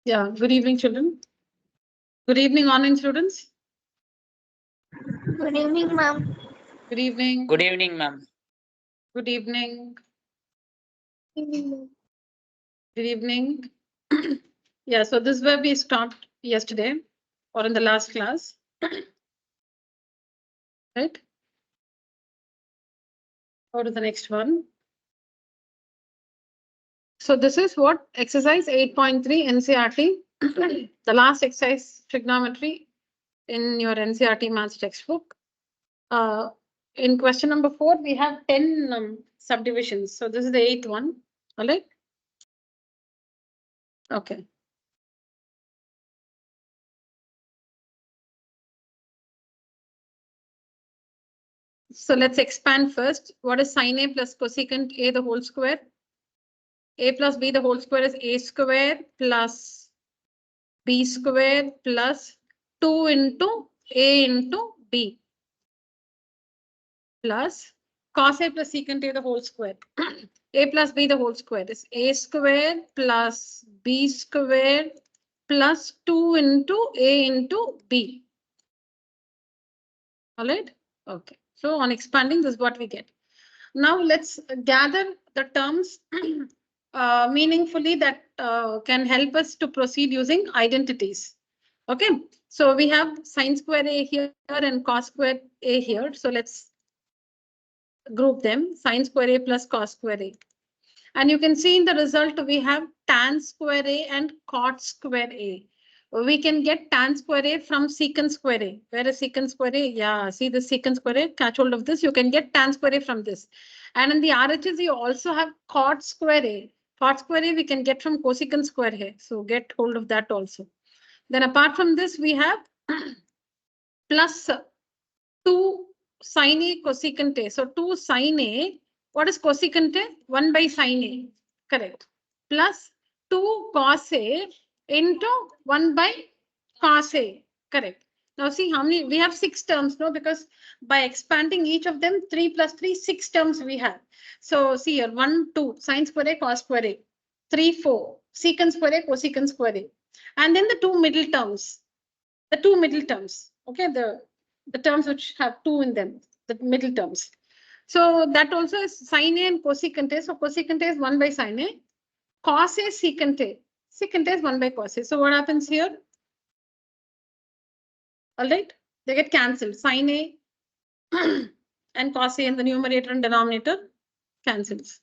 Yeah, good evening, children. Good evening, online students. Good evening, ma'am. Good evening. Good evening, ma'am. Good evening. Evening. Good evening. Yeah, so this is where we stopped yesterday or in the last class. Right? Go to the next one. So this is what exercise 8.3 NCERT, the last exercise trigonometry in your NCERT maths textbook. In question number 4, we have 10 subdivisions. So this is the 8th one. All right. Okay. So let's expand first. What is sin A plus cosecant A the whole square? A plus B the whole square is A square plus B square plus 2 into A into B plus cos A plus secant A the whole square. A plus B the whole square is A square plus B square plus 2 into A into B. All right. Okay. So on expanding, this is what we get. Now let's gather the terms meaningfully that can help us to proceed using identities. Okay. So we have sin square A here and cos square A here. So let's group them, sin square A plus cos square A. And you can see in the result we have tan square A and cot square A. We can get tan square A from secant square A. Where is secant square A? Yeah, see the secant square A, catch hold of this. You can get tan square A from this. And in the RHS, you also have cot square A. Cot square A we can get from cosecant square A. So get hold of that also. Then apart from this, we have plus 2 sin A cosecant A. So 2 sin A. What is cosecant A? 1 by sin A. Correct. Plus 2 cos A into 1 by cos A. Correct. Now see how many we have 6 terms, no? Because by expanding each of them, 3 plus 3, 6 terms we have. So see here 1, 2 sin square A, cos square A. 3, 4 secant square A, cosecant square A. And then the 2 middle terms. The 2 middle terms. Okay, the terms which have 2 in them, the middle terms. So that also is sin A and cosecant A. So cosecant A is 1 by sin A. Cos A, secant A. Secant A is 1 by cos A. So what happens here? All right, they get cancelled. Sin A and cos A in the numerator and denominator cancels.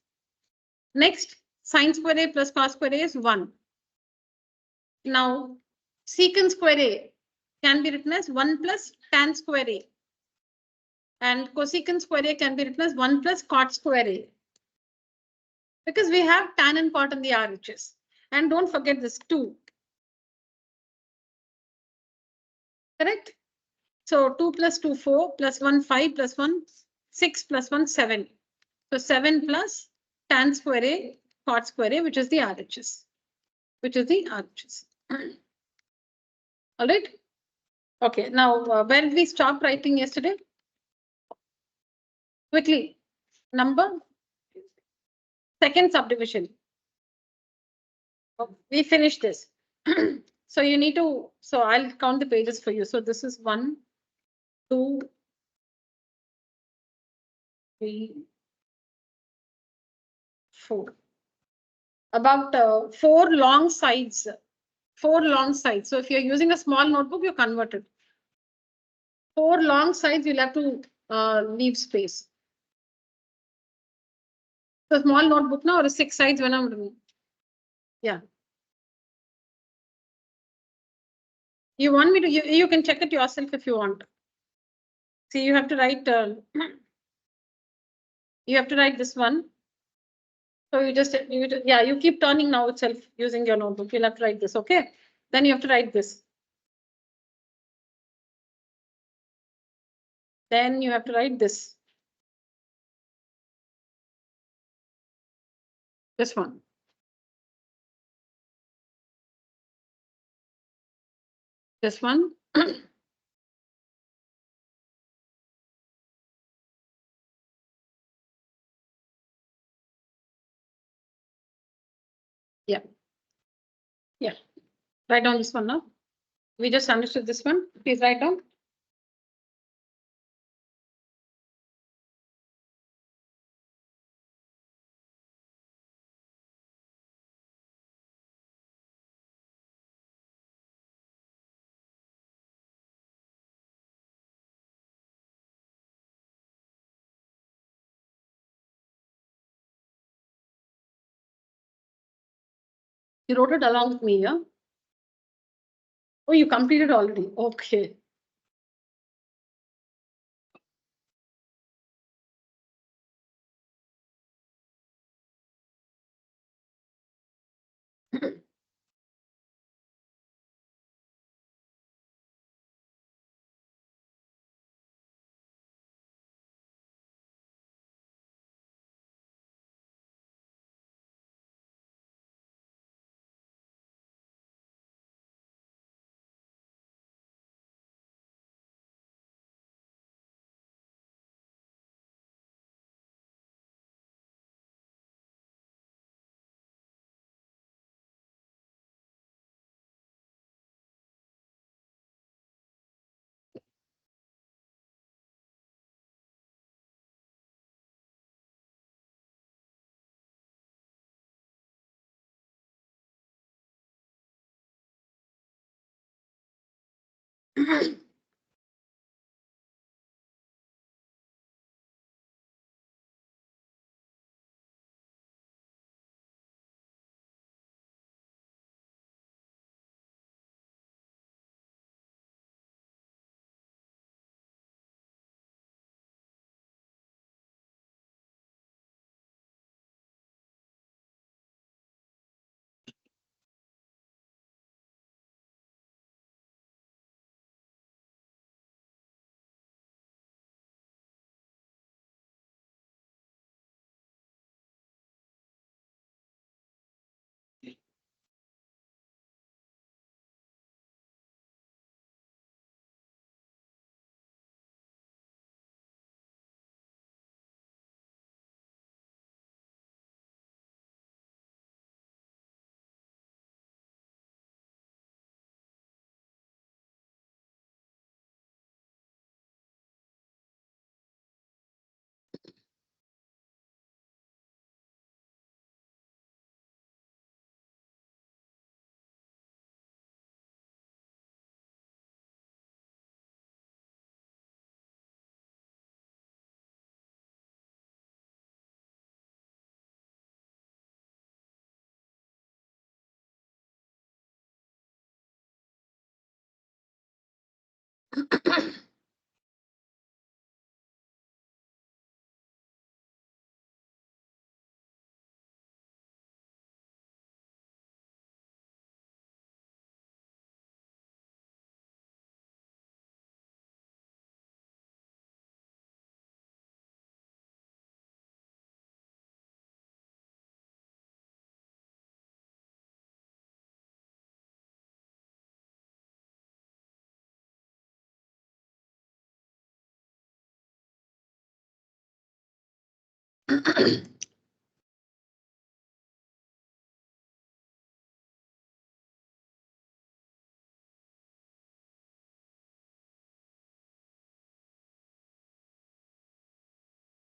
Next, sin square A plus cos square A is 1. Now, secant square A can be written as 1 plus tan square A. And cosecant square A can be written as 1 plus cot square A. Because we have tan and cot in the RHS. And don't forget this 2. Correct? So 2 plus 2, 4, plus 1, 5, plus 1, 6, plus 1, 7. So 7 plus tan square A, cot square A, which is the RHS. Which is the RHS. All right? Okay, now where did we stop writing yesterday? Quickly. Number? Second subdivision. We finished this. So you need to, so I'll count the pages for you. So this is 1, 2, 3, 4. About 4 long sides. 4 long sides. So if you're using a small notebook, you convert it. 4 long sides, you'll have to leave space. So small notebook now or 6 sides when I'm doing. Yeah. You want me to, you can check it yourself if you want. See, you have to write, you have to write this one. So you keep turning now itself using your notebook. You'll have to write this, okay? Then you have to write this. Then you have to write this. This one. This one. Yeah. Yeah. Write down this one now. We just understood this one. Please write down. You wrote it along with me, yeah? Oh, you completed already. Okay.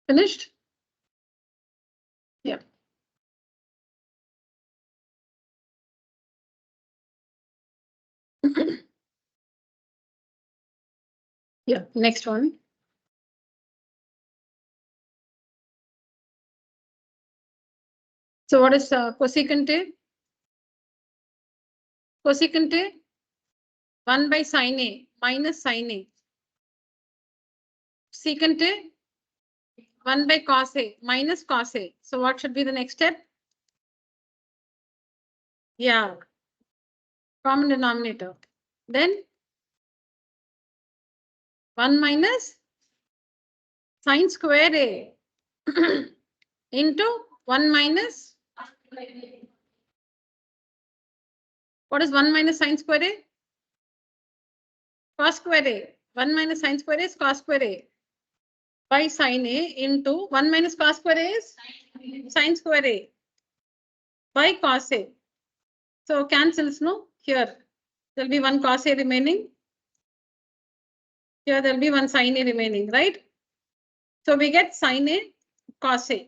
Finished? Yeah. Yeah, next one. So what is cosecant A? Cosecant A, 1 by sin A minus sin A. Secant A, 1 by cos A minus cos A. So what should be the next step? Yeah, common denominator. Then 1 minus sin square A into 1 minus. What is 1 minus sin square A? Cos square A. 1 minus sin square A is cos square A by sin A into 1 minus cos square A is sin square A by cos A. So cancels, no? Here There'll be one cos A remaining. Here there'll be one sin A remaining, right? So we get sin A, cos A.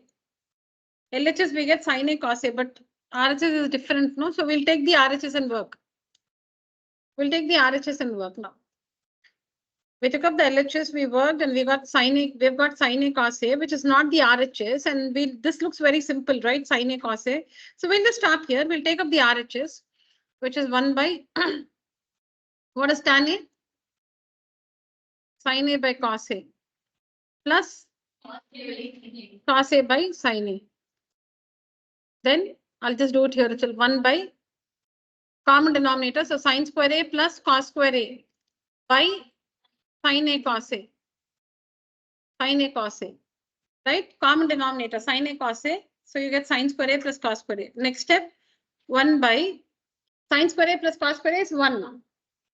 LHS we get sin A, cos A, but RHS is different, no? So we'll take the RHS and work. We'll take the RHS and work now. We took up the LHS, we worked, and we got sin A, we've got sin A, cos A, which is not the RHS, and this looks very simple, right? Sin A, cos A. So we'll just stop here. We'll take up the RHS, which is 1 by what is tan A? Sin A by cos A plus cos A by sin A. Then I'll just do it here. It's 1 by common denominator. So sin square A plus cos square A by sin A cos A. Sin A cos A. Right? Common denominator sin A cos A. So you get sin square A plus cos square A. Next step, 1 by sin square A plus cos square A is 1.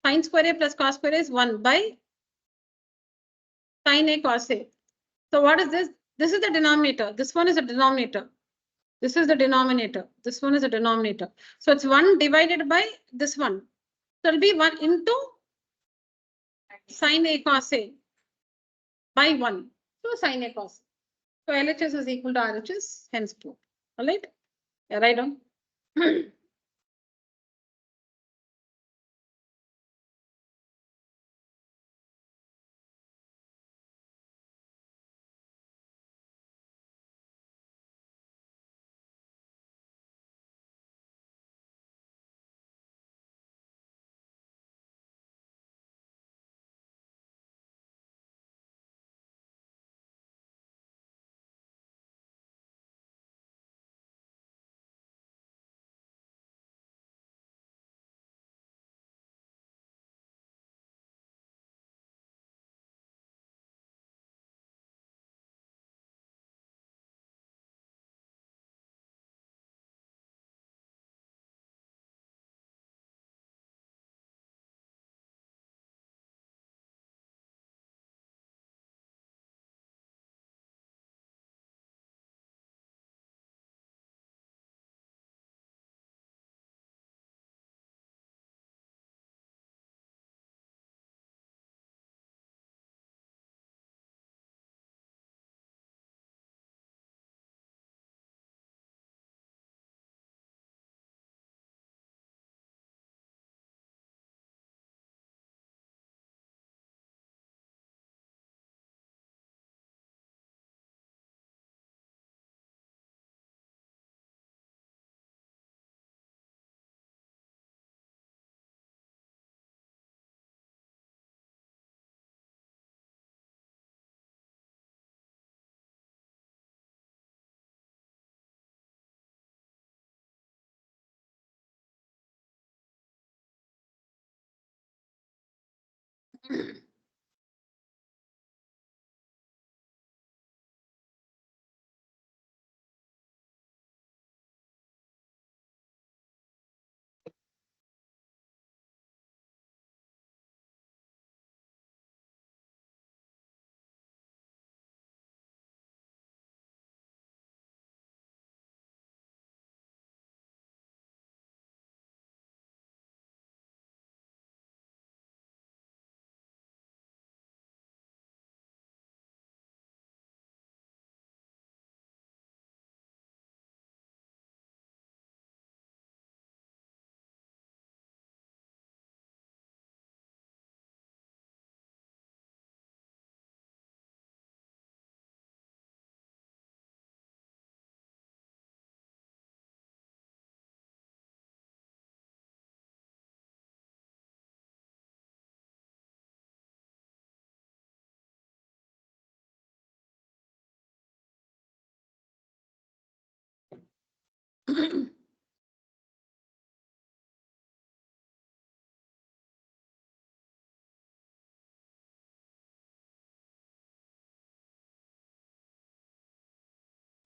Sin square A plus cos square A is 1 by sin A cos A. So what is this? This is the denominator. This one is a denominator. This is the denominator. This one is a denominator. So it's 1 divided by this one. So it'll be 1 into sin A cos A by 1. So sin A cos A. So LHS is equal to RHS, hence proof. All right? Yeah, write down.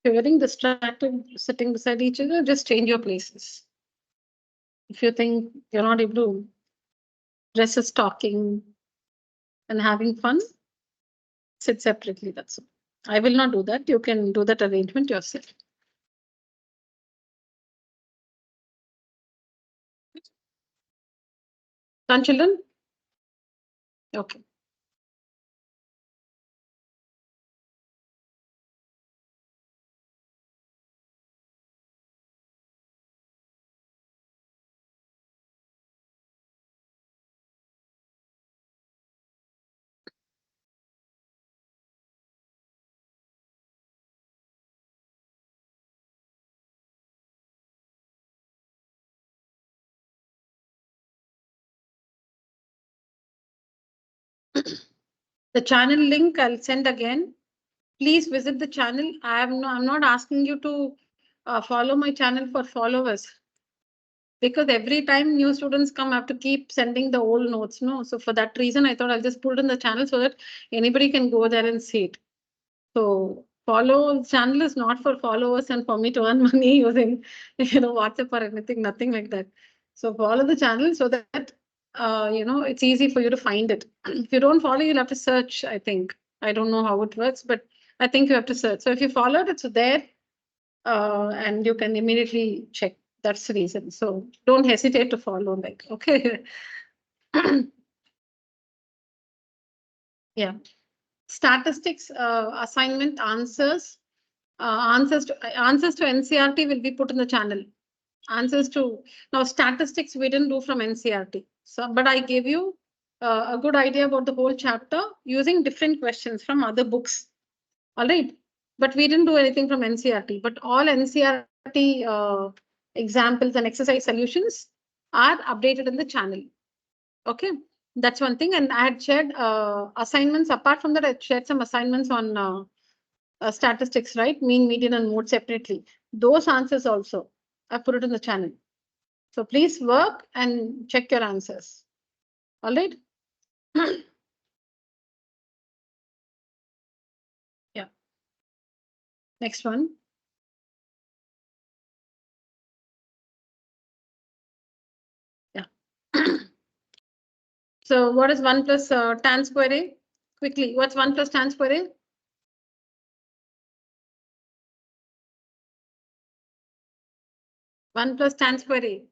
If you're getting distracted sitting beside each other, just change your places. If you think you're not able to resist talking and having fun, sit separately. That's all. I will not do that. You can do that arrangement yourself. Done, children? Okay. The channel link I'll send again. Please visit the channel. I'm not asking you to follow my channel for followers, because every time new students come, I have to keep sending the old notes. No, so for that reason, I thought I'll just put it in the channel so that anybody can go there and see it. So follow channel is not for followers and for me to earn money using WhatsApp or anything, nothing like that. So follow the channel so that it's easy for you to find it. If you don't follow, you'll have to search, I think. I don't know how it works, but I think you have to search. So if you followed, it's there and you can immediately check. That's the reason. So don't hesitate to follow, like, okay. Yeah. Statistics assignment answers. Answers to NCRT will be put in the channel. Answers to now statistics we didn't do from NCRT. So, but I gave you a good idea about the whole chapter using different questions from other books. All right, but we didn't do anything from NCRT. But all NCRT examples and exercise solutions are updated in the channel. Okay, that's one thing. And I had shared assignments. Apart from that, I shared some assignments on statistics, right? Mean, median, and mode separately. Those answers also, I put it in the channel. So please work and check your answers. All right. Yeah. Next one. Yeah. So what is 1 plus tan square A? Quickly, what's 1 plus tan square A? 1 plus tan square A.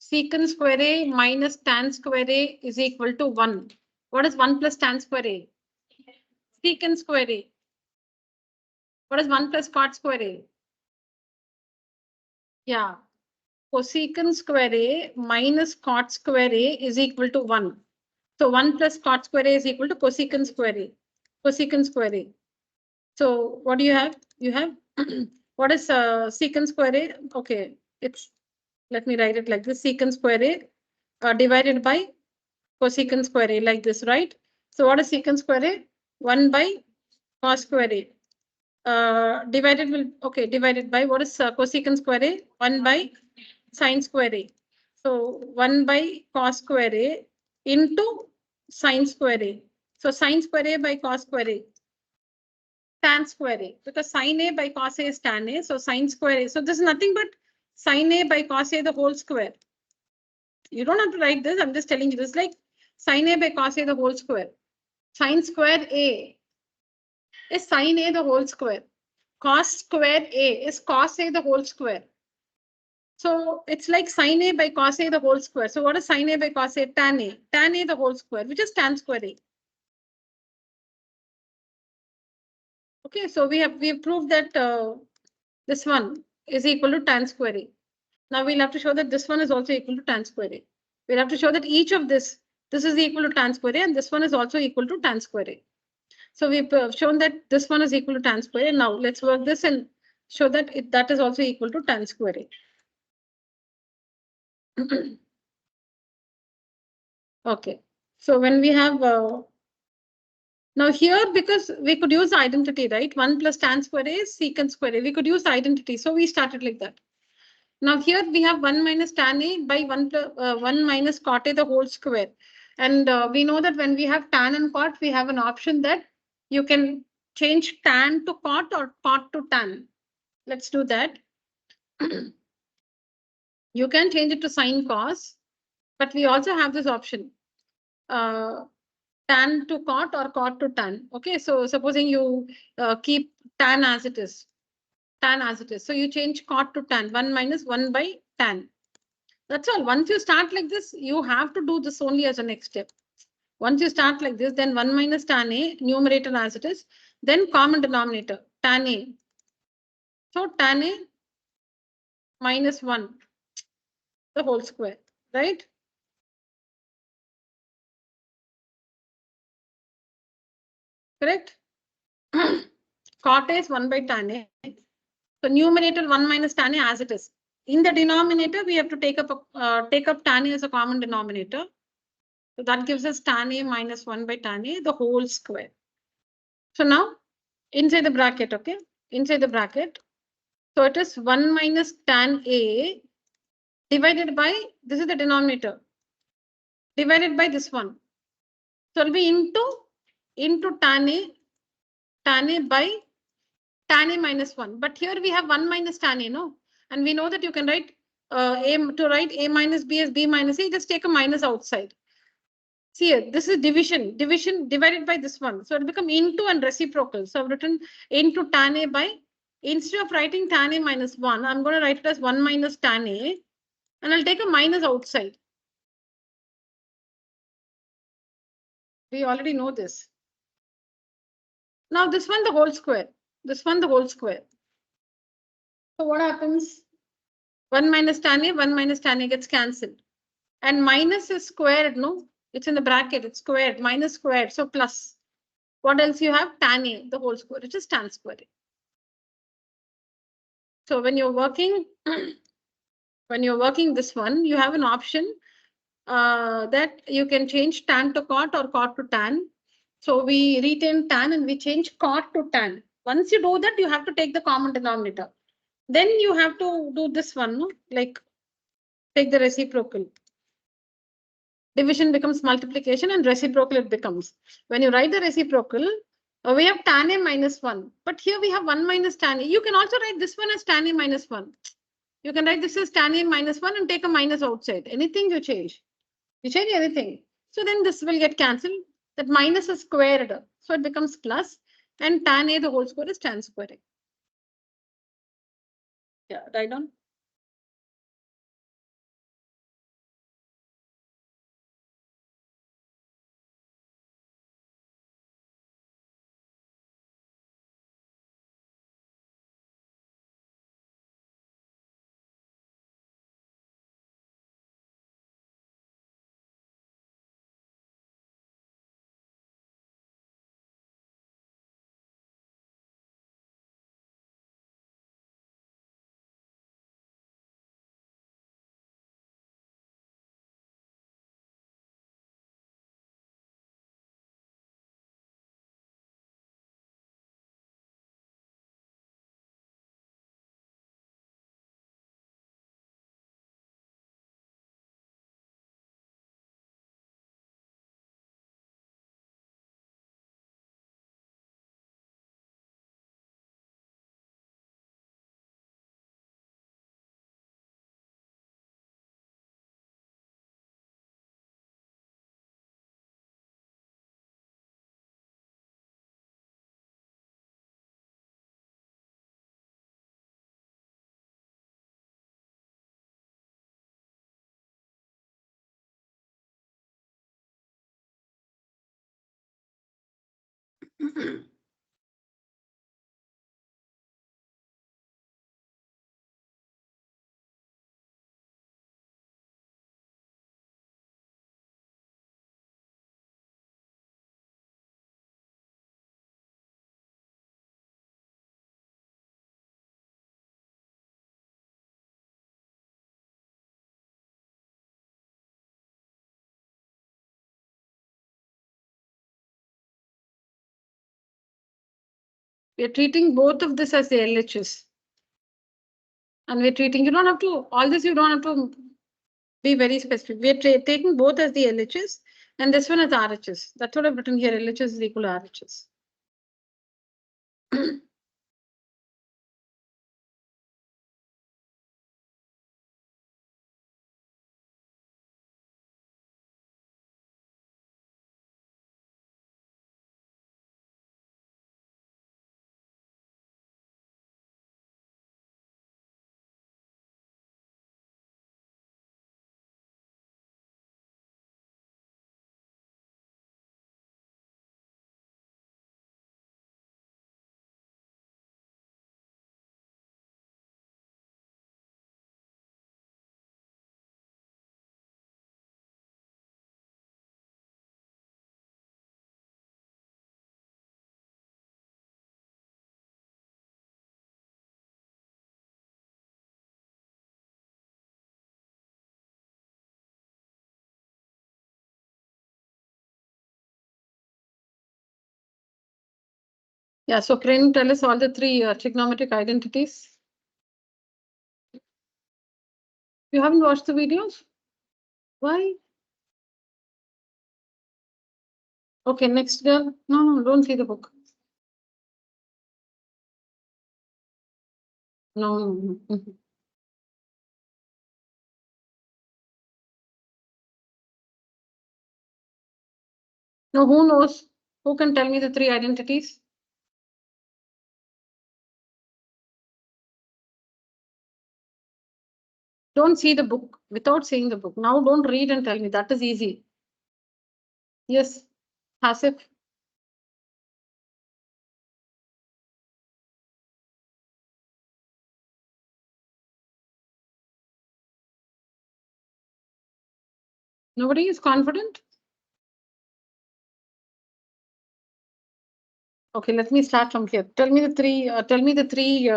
Secant square A minus tan square A is equal to 1. What is 1 plus tan square A? Secant square A. What is 1 plus cot square A? Yeah. Cosecant square A minus cot square A is equal to 1. So 1 plus cot square A is equal to cosecant square A. Cosecant square A. So what do you have? You have what is secant square A? Okay, it's, let me write it like this: secant square A divided by cosecant square A, like this, right? So what is secant square A? 1 by cos square A. Divided by what is cosecant square A? 1 by sine square A. So 1 by cos square A into sine square A. So sine square A by cos square A. Tan square A, because sine A by cos A is tan A. So sine square A. So this is nothing but sine A by cos A the whole square. You don't have to write this. I'm just telling you this, like sine A by cos A the whole square. Sine square A is sine A the whole square. Cos square A is cos A the whole square. So it's like sine A by cos A the whole square. So what is sine A by cos A? Tan A. Tan A the whole square, which is tan square A. Okay, so we have proved that this one is equal to tan square A. Now we'll have to show that this one is also equal to tan square A. We'll have to show that each of this is equal to tan square A, and this one is also equal to tan square A. So we've shown that this one is equal to tan square A. Now let's work this and show that that is also equal to tan square A. Okay. So when we have now here, because we could use identity, right? 1 plus tan square A is secant square A. We could use identity. So we started like that. Now here we have 1 minus tan A by 1 minus cot A the whole square. And we know that when we have tan and cot, we have an option that you can change tan to cot or cot to tan. Let's do that. You can change it to sine cos, but we also have this option. Tan to cot or cot to tan. Okay, so supposing you keep tan as it is. Tan as it is. So you change cot to tan. 1 minus 1 by tan. That's all. Once you start like this, you have to do this only as a next step. Once you start like this, then 1 minus tan A, numerator as it is, then common denominator, tan A. So tan A minus 1, the whole square, right? Correct? Cot A is 1 by tan A. So numerator 1 minus tan A as it is. In the denominator, we have to take up tan A as a common denominator. So that gives us tan A minus 1 by tan A, the whole square. So now inside the bracket, okay? Inside the bracket. So it is 1 minus tan A divided by, this is the denominator, divided by this one. So it will be into tan A by tan A minus 1. But here we have 1 minus tan A, no? And we know that you can write write A minus B as B minus A, just take a minus outside. See here, this is division divided by this one. So it will become into and reciprocal. So I've written into tan A by, instead of writing tan A minus 1, I'm going to write it as 1 minus tan A. And I'll take a minus outside. We already know this. Now this one, the whole square. This one, the whole square. So what happens? 1 minus tan A, 1 minus tan A gets cancelled. And minus is squared, no? It's in the bracket, it's squared, minus squared, so plus. What else you have? Tan A, the whole square, which is tan square A. So when you're working, this one, you have an option that you can change tan to cot or cot to tan. So we retain tan and we change cot to tan. Once you do that, you have to take the common denominator. Then you have to do this one, no? Like take the reciprocal. Division becomes multiplication and reciprocal it becomes. When you write the reciprocal, we have tan A minus 1. But here we have 1 minus tan A. You can also write this one as tan A minus 1. You can write this as tan A minus 1 and take a minus outside. Anything you change. You change anything. So then this will get cancelled. That minus is squared. So it becomes plus. And tan A, the whole square, is tan square A. Yeah, write down. We are treating both of this as the LHS. And we're treating, you don't have to, all this you don't have to be very specific. We're taking both as the LHS and this one as RHS. That's what I've written here. LHS is equal to RHS. Yeah, so can you tell us all the three trigonometric identities? You haven't watched the videos? Why? Okay, next girl. No, don't see the book. No. No, who knows? Who can tell me the three identities? Don't see the book without seeing the book. Now don't read and tell me. That is easy. Yes, Hasif. Nobody is confident? Okay, let me start from here. Tell me the three.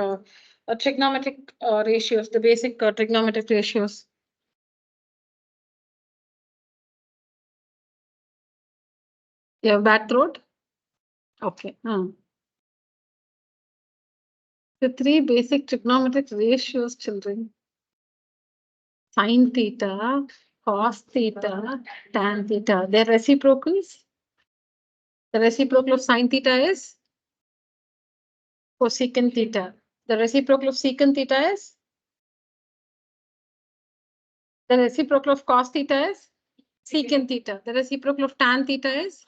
Trigonometric ratios, the basic trigonometric ratios. You have bad throat? Okay. The three basic trigonometric ratios, children. Sin theta, cos theta, tan theta. They're reciprocals. The reciprocal of sin theta is cosecant theta. The reciprocal of secant theta is? The reciprocal of cos theta is secant theta. The reciprocal of tan theta is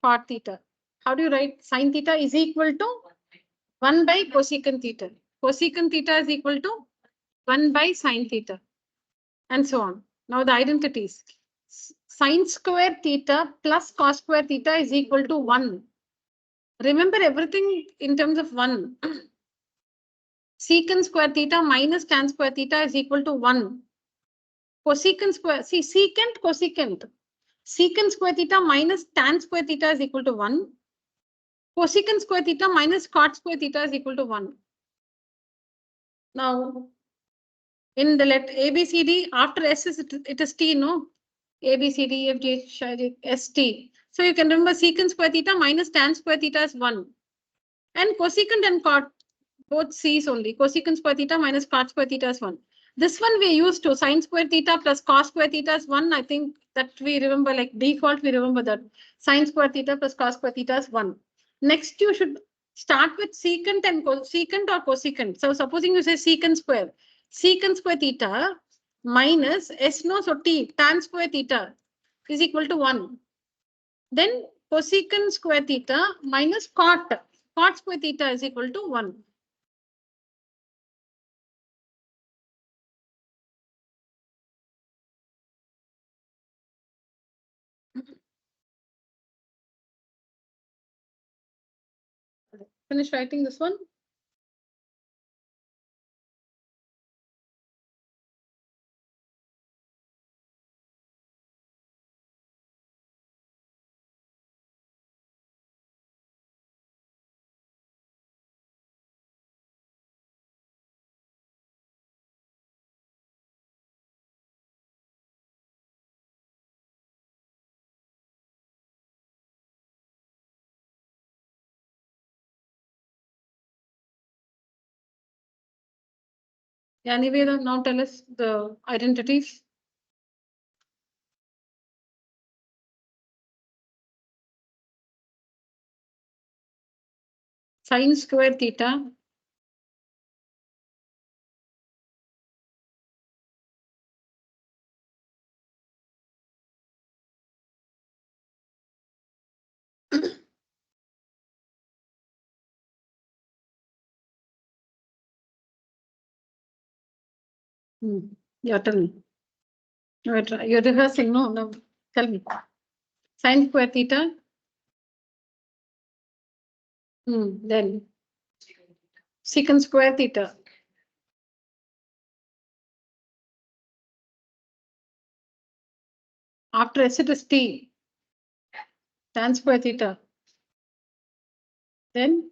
cot theta. How do you write? Sin theta is equal to 1 by cosecant theta. Cosecant theta is equal to 1 by sin theta. And so on. Now the identities. Sin square theta plus cos square theta is equal to 1. Remember everything in terms of 1. Secant square theta minus tan square theta is equal to 1. Cosecant square, see, secant, cosecant. Secant square theta minus tan square theta is equal to 1. Cosecant square theta minus cot square theta is equal to 1. Now, in the letter ABCD, after S is it is T, no? ABCD, F, G, H, I, J, S, T. So you can remember secant square theta minus tan square theta is 1. And cosecant and cot, both C's only. Cosecant square theta minus cot square theta is 1. This one we used to sin square theta plus cos square theta is 1. I think that we remember, like default, we remember that sin square theta plus cos square theta is 1. Next, you should start with secant and secant or cosecant. So supposing you say secant square theta minus S no, so T, tan square theta is equal to 1. Then cosecant square theta minus cot square theta is equal to 1. Finish writing this one. Yeah, Niveda, now tell us the identities. Sin square theta Yeah, tell me. You're rehearsing. No, tell me. Sin square theta. Then secant square theta. After S it is T. Tan square theta. Then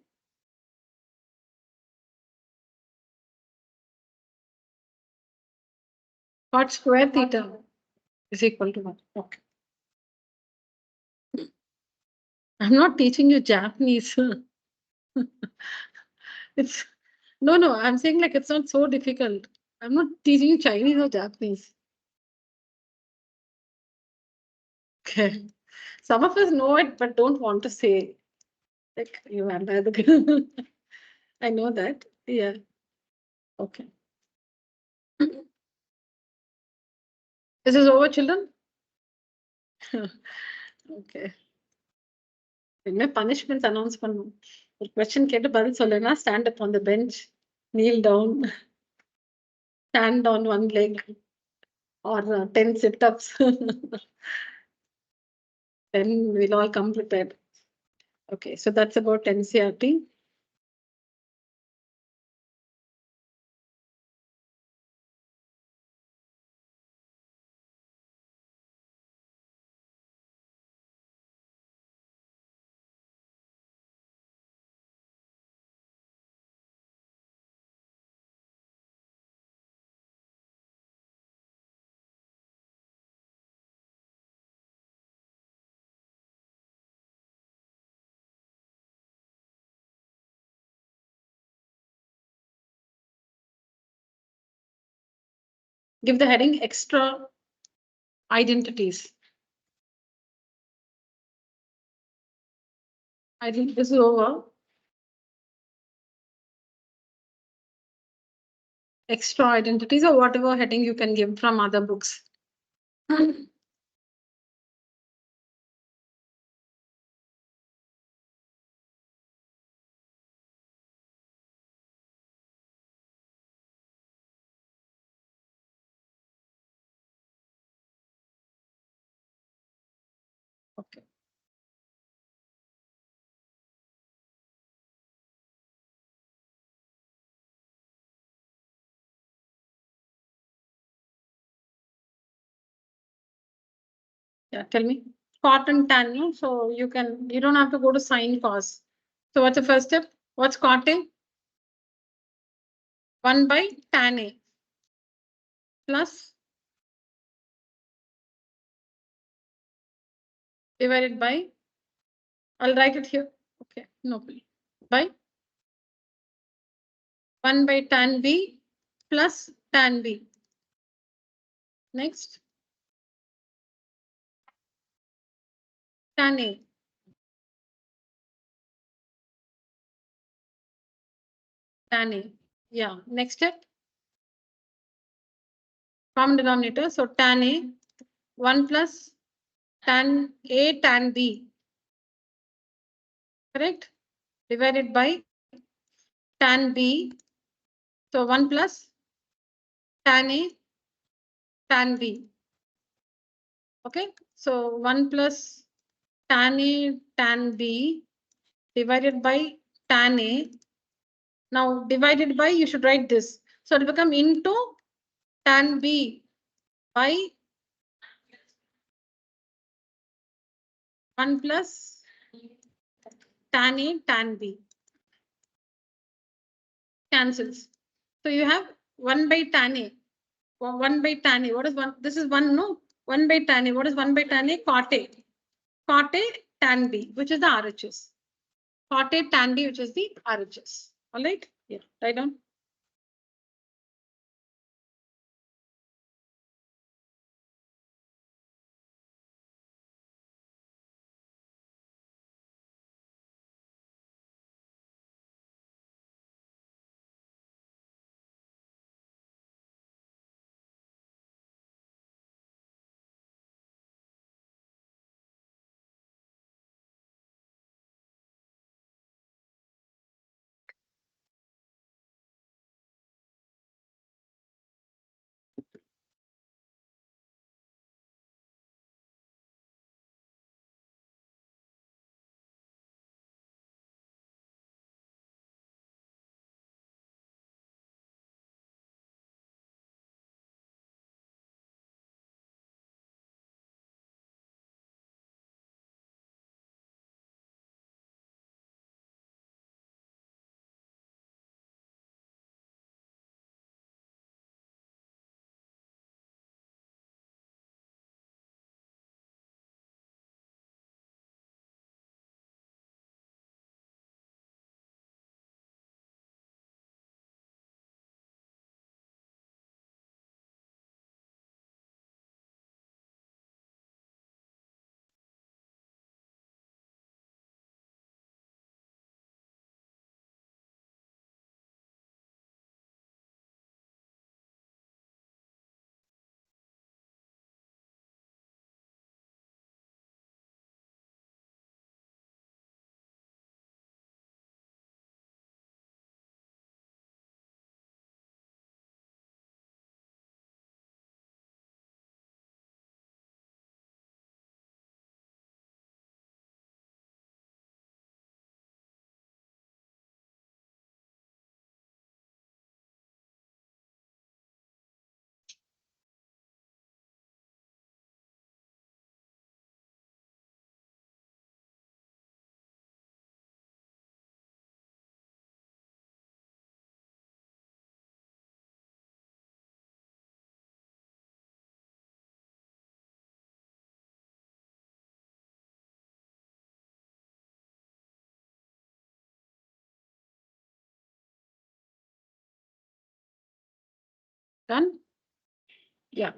cot square theta is equal to 1. Okay. I'm not teaching you Japanese. It's no, I'm saying like it's not so difficult. I'm not teaching you Chinese or Japanese. Okay. Some of us know it, but don't want to say. Like you are the I know that. Yeah. Okay. This is over, children. Okay. என்ன punishments announce பண்ணும் ஒரு question கேட்டு பதில் சொல்லுனா stand up on the bench, kneel down, stand on one leg or 10 sit-ups. Then we'll all come prepared. Okay, so that's about NCRT. Give the heading extra identities. I think this is over. Extra identities or whatever heading you can give from other books. Okay. Yeah, tell me. Cot and tan, no? So you don't have to go to sine cos. So what's the first step? What's cot A? 1 by tan A plus divided by, I'll write it here. Okay, no, by 1 by tan B plus tan B. Next, tan A. Tan A. Yeah, next step. Common denominator. So tan A, 1 plus tan A tan B. Correct? Divided by tan B. So 1 plus tan A tan B. Okay, so 1 plus tan A tan B divided by tan A. Now divided by, you should write this. So it will become into tan B by 1 plus tan A tan B. Cancels. So you have 1 by tan A. 1 by tan A. What is 1? This is 1, no? 1 by tan A. What is 1 by tan A? Cot A. Cot A tan B, which is the RHS. Cot A tan B, which is the RHS. All right? Yeah, write down. Done? Yeah.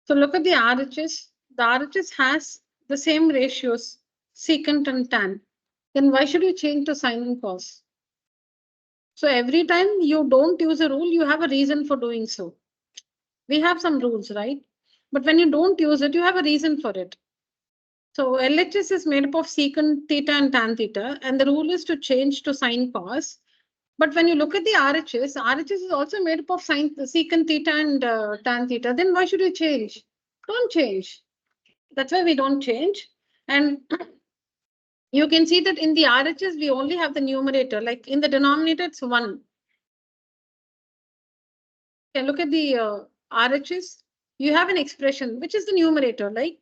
So look at the RHS. The RHS has the same ratios, secant and tan. Then why should you change to sin and cos? So every time you don't use a rule, you have a reason for doing so. We have some rules, right? But when you don't use it, you have a reason for it. So LHS is made up of secant theta and tan theta, and the rule is to change to sin cos. But when you look at the RHS is also made up of secant theta and tan theta. Then why should you change? Don't change. That's why we don't change. And you can see that in the RHS, we only have the numerator. Like in the denominator, it's 1. Okay, look at the RHS. You have an expression, which is the numerator, like,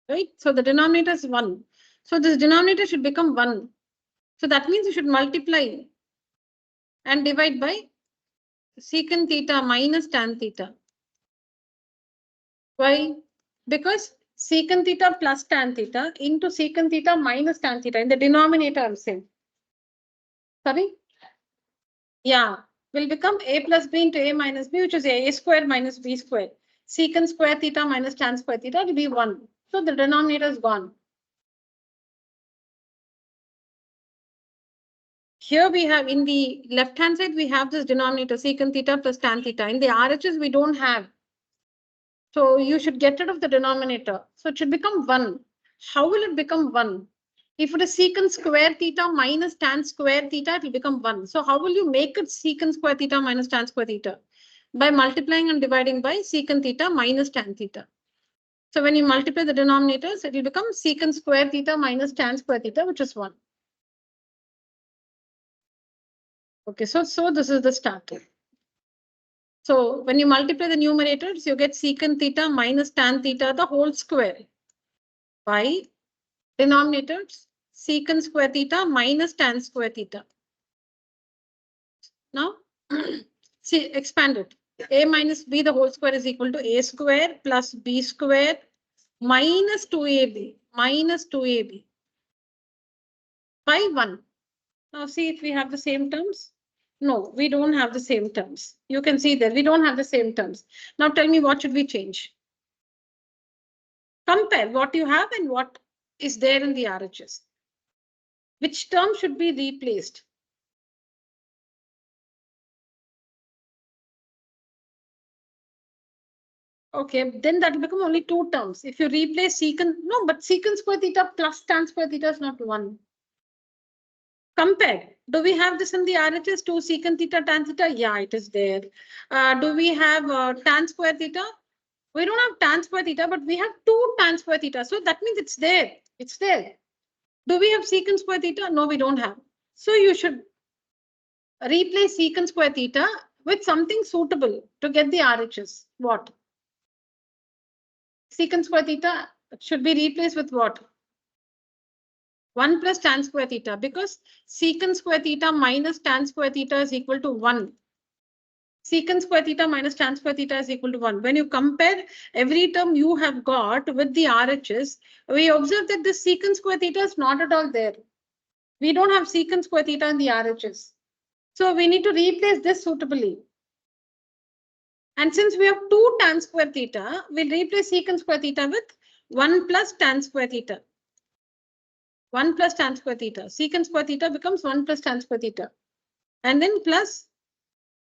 right? So the denominator is 1. So this denominator should become 1. So that means you should multiply and divide by secant theta minus tan theta. Why? Because secant theta plus tan theta into secant theta minus tan theta in the denominator, I'm saying. Sorry? Yeah, will become a plus b into a minus b, which is a squared minus b squared. Secant square theta minus tan square theta will be 1. So the denominator is gone. Here we have in the left hand side, we have this denominator secant theta plus tan theta. In the RHS, we don't have. So you should get rid of the denominator. So it should become 1. How will it become 1? If it is secant square theta minus tan square theta, it will become 1. So how will you make it secant square theta minus tan square theta? By multiplying and dividing by secant theta minus tan theta. So when you multiply the denominators, it will become secant square theta minus tan square theta, which is 1. Okay, so this is the start. So when you multiply the numerators, you get secant theta minus tan theta, the whole square, by denominators, secant square theta minus tan square theta. Now, see, expand it. A minus b, the whole square is equal to a square plus b square minus 2ab by 1. Now see if we have the same terms. No, we don't have the same terms. You can see that we don't have the same terms. Now tell me, what should we change? Compare what you have and what is there in the RHS. Which term should be replaced? Okay, then that will become only 2 terms. If you replace secant, no, but secant square theta plus tan square theta is not 1. Compare. Do we have this in the RHS? 2 secant theta tan theta? Yeah, it is there. Do we have tan square theta? We don't have tan square theta, but we have 2 tan square theta. So that means it's there. It's there. Do we have secant square theta? No, we don't have. So you should replace secant square theta with something suitable to get the RHS. What? Secant square theta should be replaced with what? 1 plus tan square theta, because secant square theta minus tan square theta is equal to 1. Secant square theta minus tan square theta is equal to 1. When you compare every term you have got with the RHS, we observe that the secant square theta is not at all there. We don't have secant square theta in the RHS. So we need to replace this suitably. And since we have 2 tan square theta, we'll replace secant square theta with 1 plus tan square theta. 1 plus tan square theta. Secant square theta becomes 1 plus tan square theta. And then plus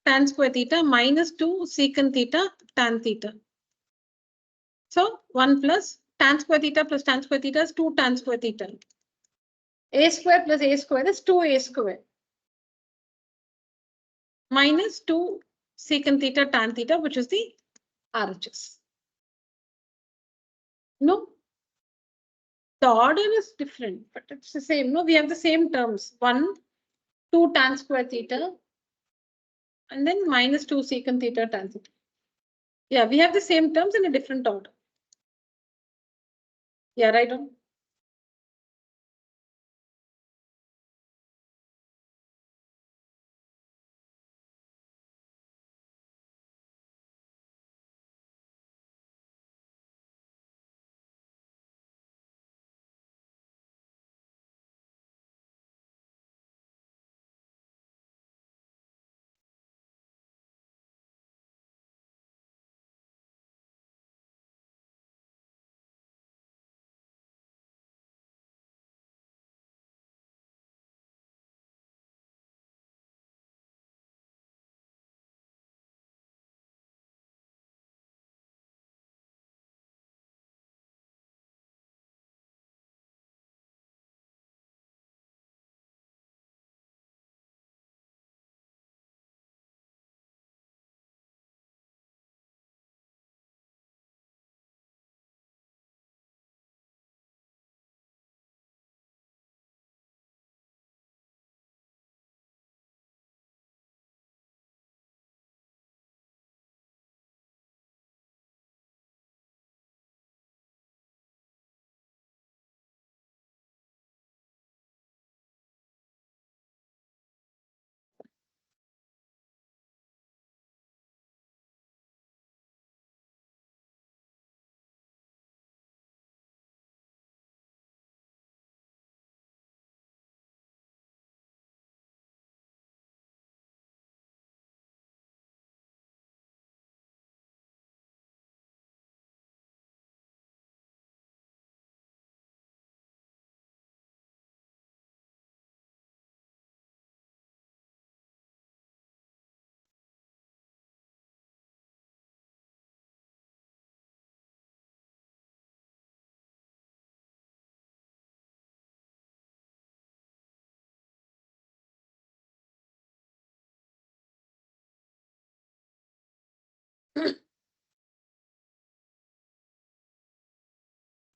tan square theta minus 2 secant theta tan theta. So 1 plus tan square theta plus tan square theta is 2 tan square theta. A square plus A square is 2A square. Minus 2 secant theta tan theta, which is the RHS. No, the order is different, but it's the same. No, we have the same terms. 1, 2 tan square theta, and then minus 2 secant theta tan theta. Yeah, we have the same terms in a different order. Yeah, right on.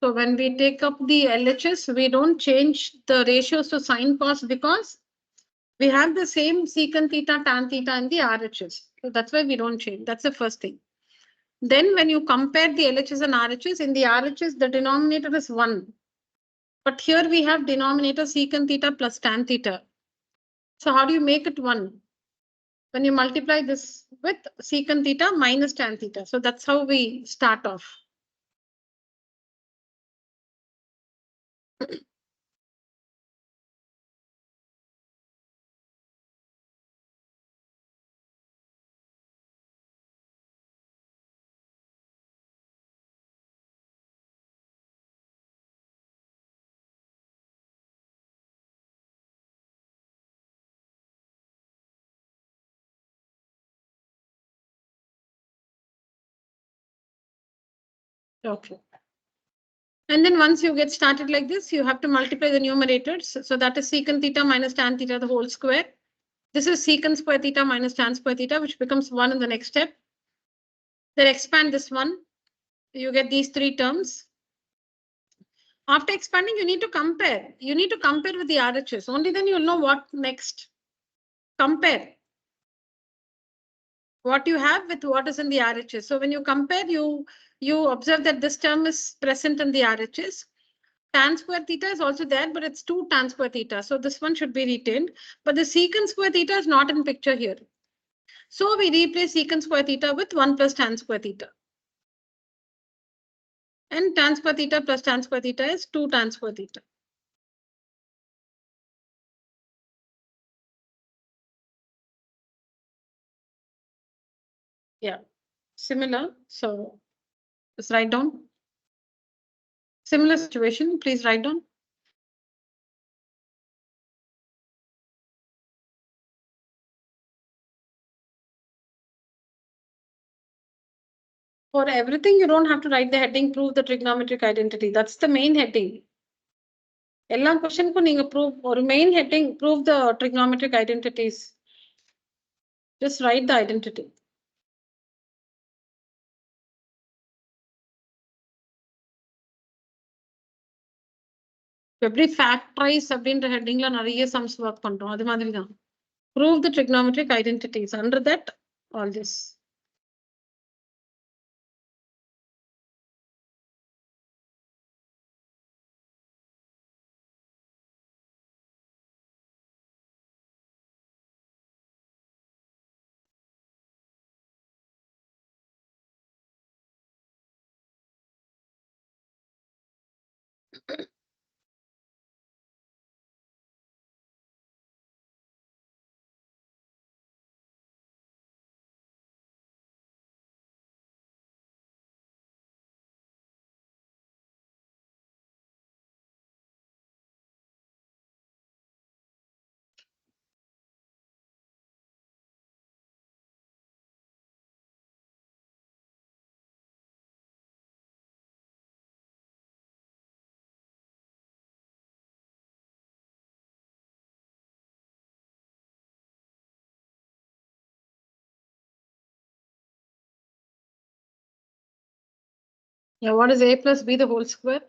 So when we take up the LHS, we don't change the ratios to sine cos because we have the same secant theta tan theta in the RHS. So that's why we don't change. That's the first thing. Then when you compare the LHS and RHS, in the RHS, the denominator is 1. But here we have denominator secant theta plus tan theta. So how do you make it 1? When you multiply this with secant theta minus tan theta. So that's how we start off. Okay. And then once you get started like this, you have to multiply the numerators. So that is secant theta minus tan theta the whole square. This is secant square theta minus tan square theta, which becomes 1 in the next step. Then expand this one. You get these 3 terms. After expanding, you need to compare. You need to compare with the RHS. Only then you'll know what next. Compare what you have with what is in the RHS. So when you compare, you observe that this term is present in the RHS. Tan square theta is also there, but it's 2 tan square theta. So this one should be retained. But the secant square theta is not in picture here. So we replace secant square theta with 1 plus tan square theta. And tan square theta plus tan square theta is 2 tan square theta. Yeah, similar. So just write down. Similar situation, please write down. For everything, you don't have to write the heading, prove the trigonometric identity. That's the main heading. எல்லா கொஸ்டினுக்கும் நீங்க prove ஒரு main heading prove the trigonometric identities. Just write the identity. எப்படி factorize அப்படின்ற ஹெட்டிங்ல நிறைய sums work பண்றோம் அது மாதிரி தான். Prove the trigonometric identities. Under that, all this. Yeah, what is a plus b the whole square?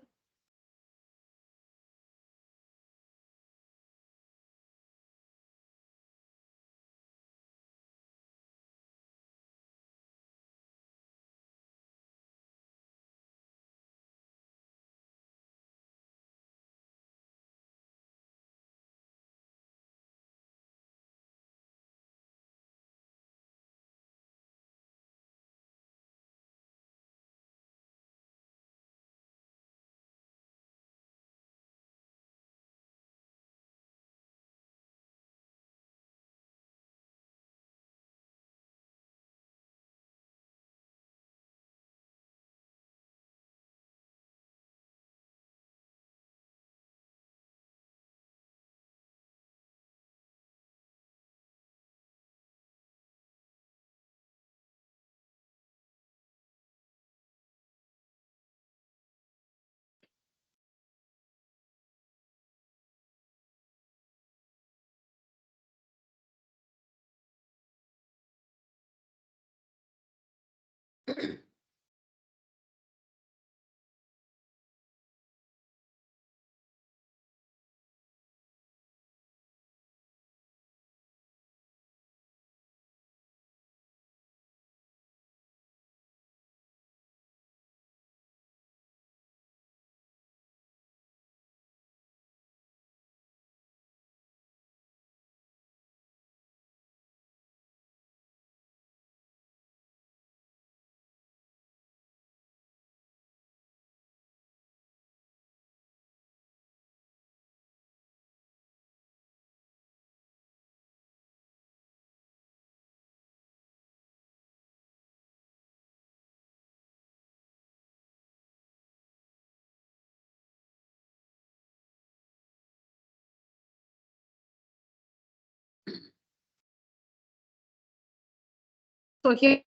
So here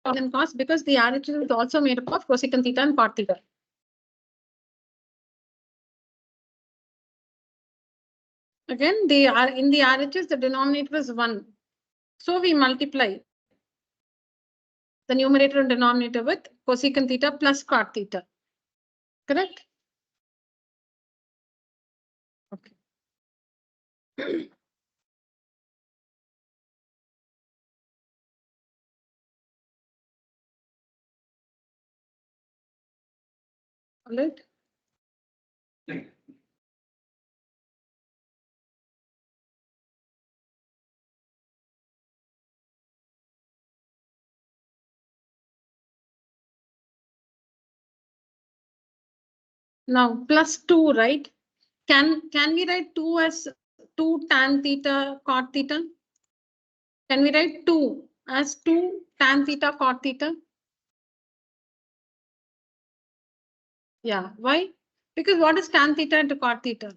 and cos because the RHS is also made up of cosecant theta and cot theta. Again, they are in the RHS, the denominator is 1. So we multiply the numerator and denominator with cosecant theta plus cot theta. Correct? Okay. All right. Now plus 2, right? Can we write 2 as 2 tan theta cot theta? Can we write 2 as 2 tan theta cot theta? Yeah. Why? Because what is tan theta into cot theta?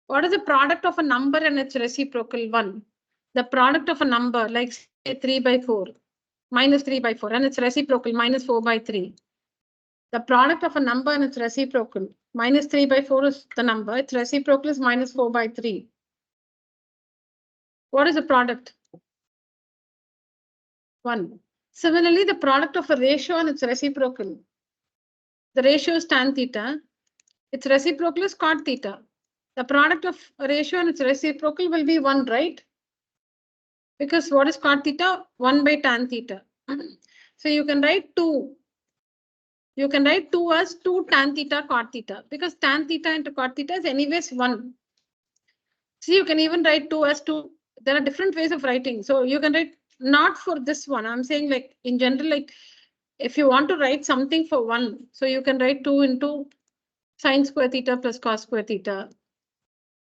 What is the product of a number and its reciprocal? 1. The product of a number, like say 3/4. minus 3 by 4, and its reciprocal minus 4 by 3. The product of a number and its reciprocal, minus 3 by 4 is the number, its reciprocal is minus 4 by 3. What is the product? 1. Similarly, the product of a ratio and its reciprocal. The ratio is tan theta. Its reciprocal is cot theta. The product of a ratio and its reciprocal will be 1, right? Because what is cot theta? 1 by tan theta. So you can write 2. You can write 2 as 2 tan theta cot theta, because tan theta into cot theta is anyways 1. See, you can even write 2 as 2. There are different ways of writing. So you can write not for this one. I'm saying like in general, like if you want to write something for 1, so you can write 2 into sine square theta plus cos square theta.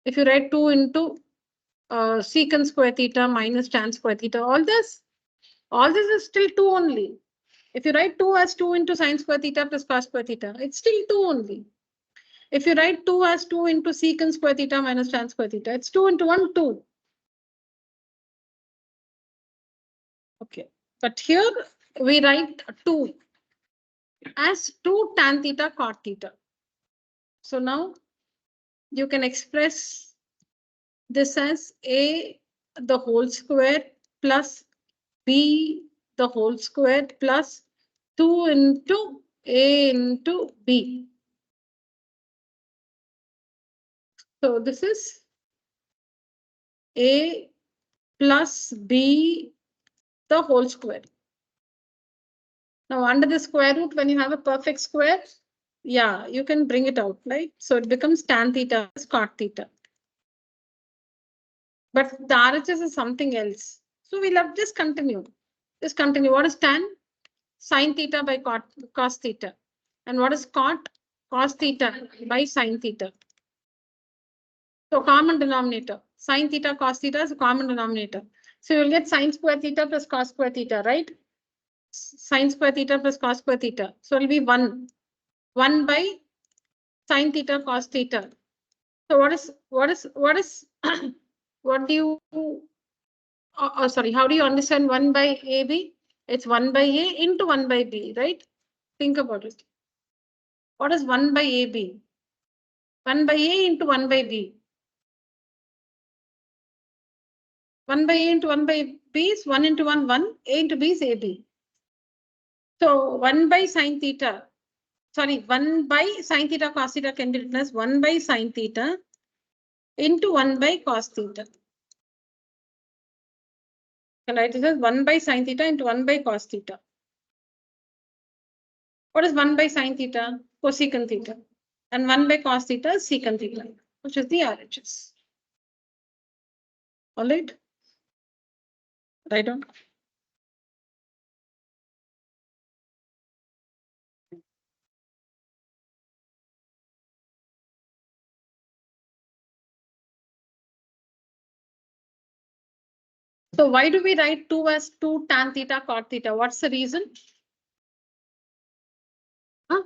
If you write 2 into secant square theta minus tan square theta, all this is still 2 only. If you write 2 as 2 into sine square theta plus cos square theta, it's still 2 only. If you write 2 as 2 into secant square theta minus tan square theta, it's 2 into 1, 2. Okay, but here we write 2 as 2 tan theta cot theta. So now you can express this as a the whole square plus b the whole square plus 2 into a into b. So this is a plus b the whole square. Now under the square root, when you have a perfect square, yeah, you can bring it out, right? So it becomes tan theta plus cot theta. But the RHS is something else. So we'll have just continue. Just continue. What is tan? Sine theta by cos theta. And what is cot? Cos theta by sine theta. So common denominator. Sine theta cos theta is a common denominator. So you'll get sine square theta plus cos square theta, right? Sine square theta plus cos square theta. So it'll be 1. 1 by sine theta cos theta. So what do you sorry, how do you understand 1 by AB? It's 1 by A into 1 by B, right? Think about it. What is 1 by AB? 1 by A into 1 by B. 1 by A into 1 by B is 1 into 1, 1. A into B is AB. So 1 by sine theta. Sorry, 1 by sine theta cos theta can be written as 1 by sine theta into 1 by cos theta. Can write it as 1 by sine theta into 1 by cos theta. What is 1 by sine theta? Cosecant theta. And 1 by cos theta is secant theta, which is the RHS. All right. Right on. So why do we write 2 as 2 tan theta cot theta? What's the reason? Huh?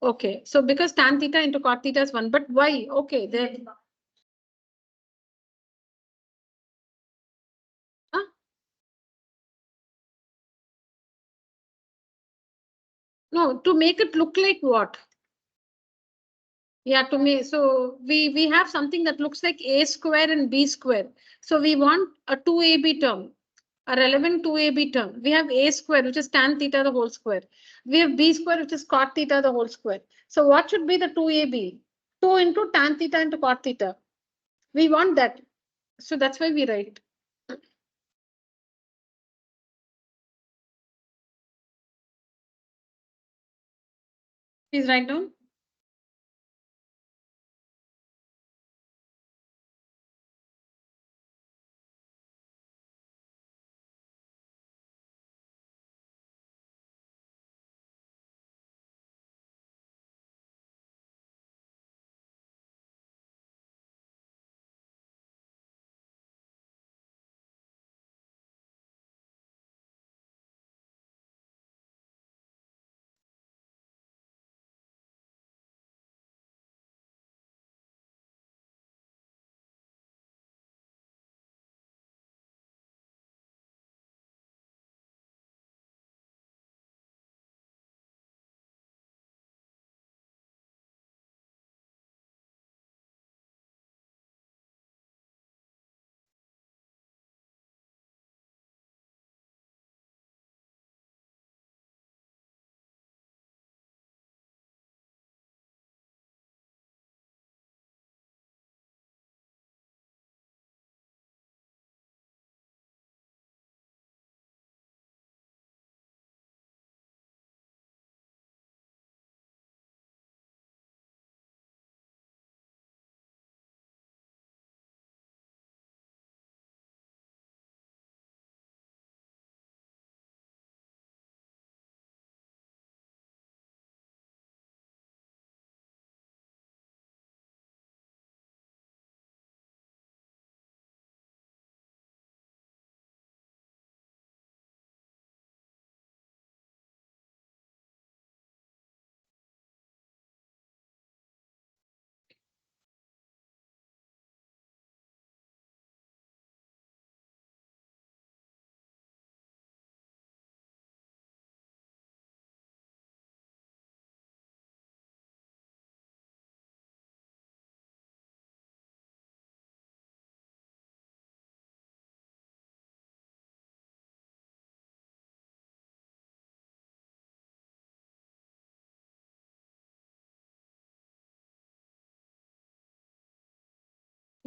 Okay, so because tan theta into cot theta is 1, but why? Okay, there. Huh? No, to make it look like what? Yeah, to me, so we have something that looks like a square and b square. So we want a 2ab term, a relevant 2ab term. We have a square, which is tan theta the whole square. We have b square, which is cot theta the whole square. So what should be the 2ab? 2 into tan theta into cot theta. We want that. So that's why we write. Please write down.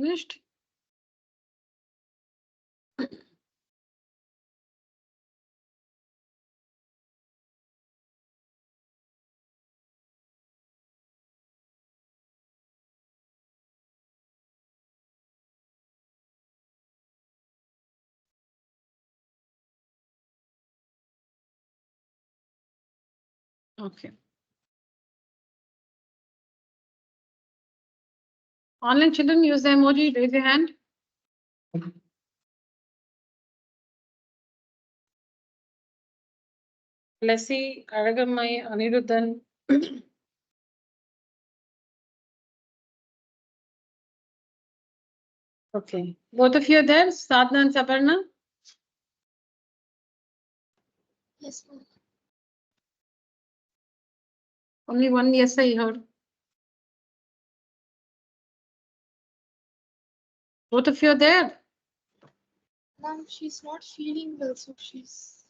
Finished? Okay. Online children use the emoji. Raise your hand. Leslie, Aragamai, Anirudhan. Okay. Both of you are there, Sadhna and Sabarna? Yes, ma'am. Only one yes I heard. Both of you are there? Ma'am, she's not feeling well, so she's.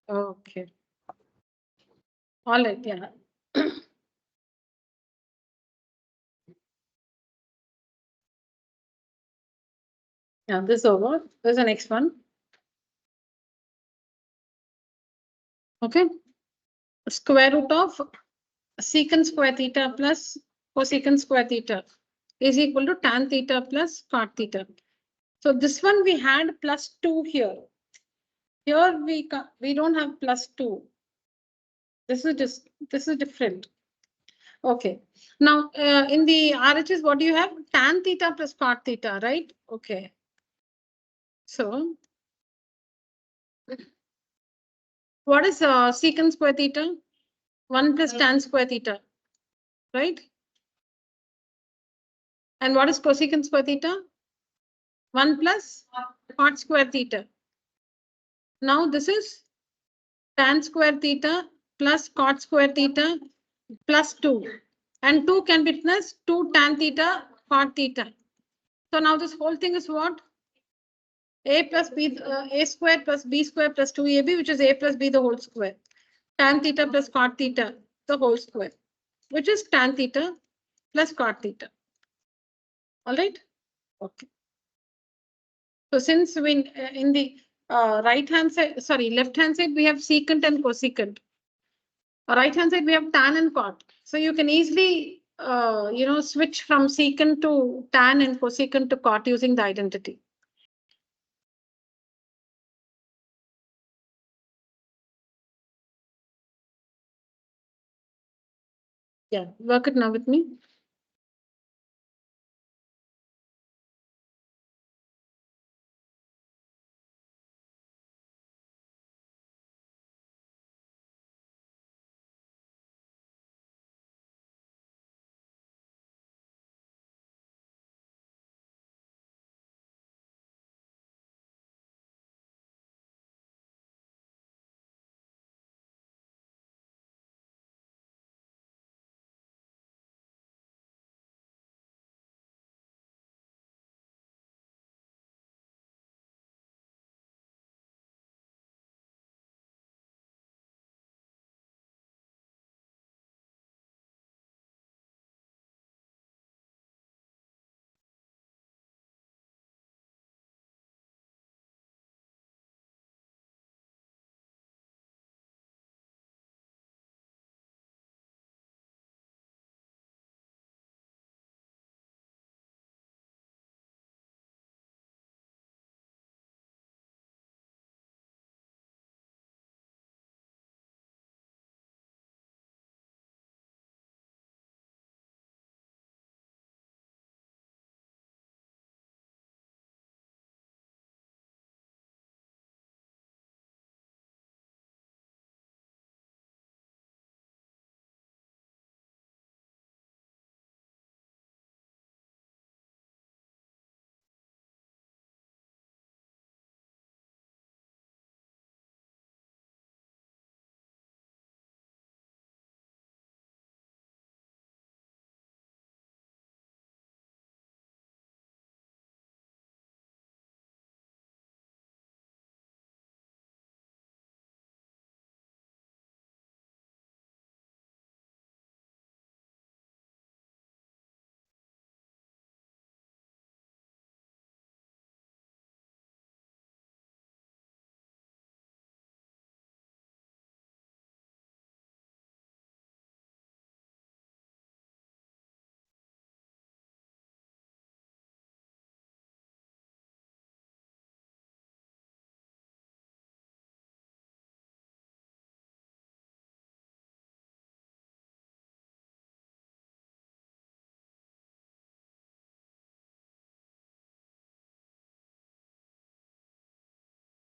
Okay. All right, yeah. Yeah, this is over. There's the next one. Okay. Square root of secant square theta plus cosecant square theta is equal to tan theta plus cot theta. So this one we had plus 2 here. Here we don't have plus 2. This is different. Okay. Now in the RHS, what do you have? Tan theta plus cot theta, right? Okay. So what is secant square theta? 1 plus tan square theta, right? And what is cosecant square theta? 1 plus cot square theta. Now this is tan square theta plus cot square theta plus 2. And 2 can be written as 2 tan theta cot theta. So now this whole thing is what? A plus B, A square plus B square plus 2AB, which is A plus B the whole square. Tan theta plus cot theta, the whole square, which is tan theta plus cot theta. All right? Okay. So since we in the right hand side, sorry, left hand side, we have secant and cosecant. Right hand side, we have tan and cot. So you can easily, switch from secant to tan and cosecant to cot using the identity. Yeah, work it now with me.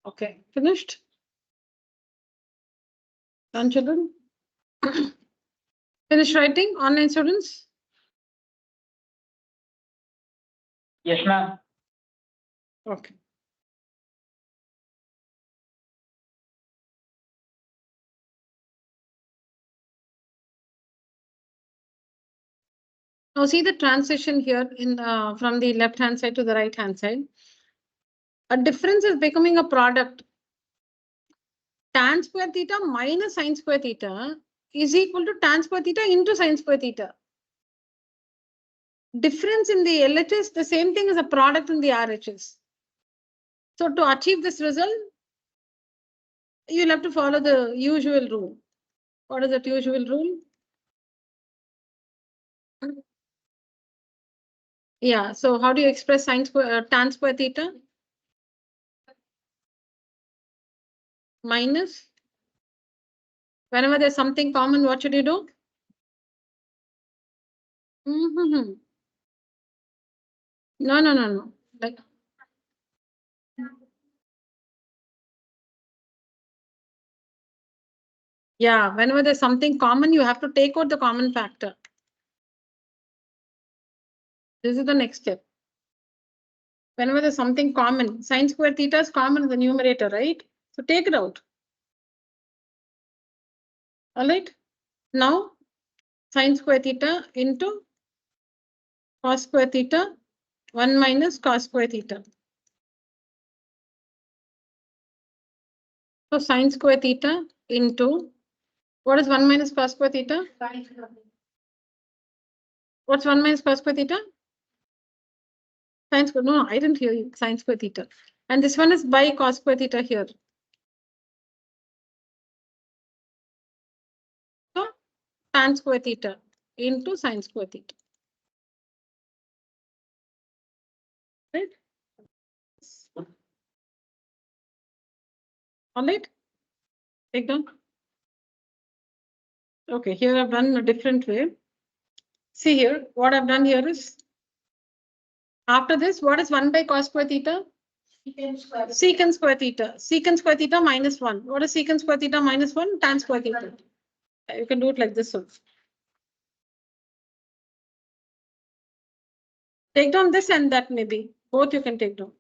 Okay, finished? Done, children? Finish writing, online students? Yes, ma'am. Okay. Now see the transition here in from the left hand side to the right hand side. A difference is becoming a product. Tan square theta minus sine square theta is equal to tan square theta into sine square theta. Difference in the LHS, the same thing as a product in the RHS. So to achieve this result, you'll have to follow the usual rule. What is that usual rule? Yeah, so how do you express sine square, tan square theta? Minus. Whenever there's something common, what should you do? Mm-hmm. No. Like, yeah, whenever there's something common, you have to take out the common factor. This is the next step. Whenever there's something common, sine square theta is common in the numerator, right? So take it out. All right. Now, sine square theta into cos square theta, 1 minus cos square theta. So sine square theta into, what is 1 minus cos square theta? What's 1 minus cos square theta? Sine square, no, I didn't hear you, sine square theta. And this one is by cos square theta here. So tan square theta into sine square theta. Right? All right. Take down. Okay, here I've done a different way. See here, what I've done here is, after this, what is 1 by cos square theta? Secant square theta. Secant square theta minus 1. What is secant square theta minus 1? Tan square theta. You can do it like this also. Take down this and that maybe. Both you can take down.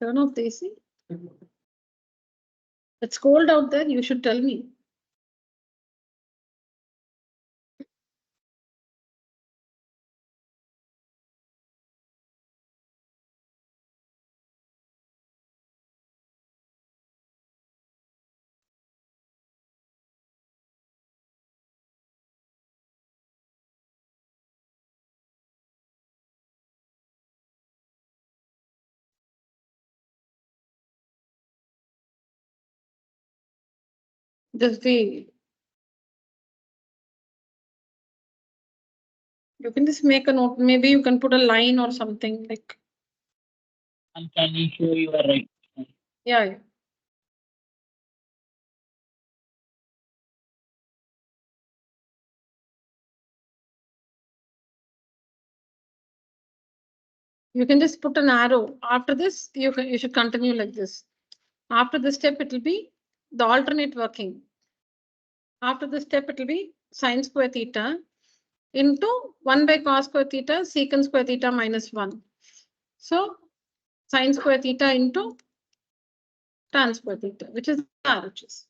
Turn off the AC. It's cold out there. You should tell me. Just the. You can just make a note. Maybe you can put a line or something like. And can you show you are right? Yeah. You can just put an arrow. After this, you should continue like this. After this step, it will be the alternate working. After this step, it will be sine square theta into 1 by cos square theta secant square theta minus 1. So sine square theta into tan square theta, which is the RHS.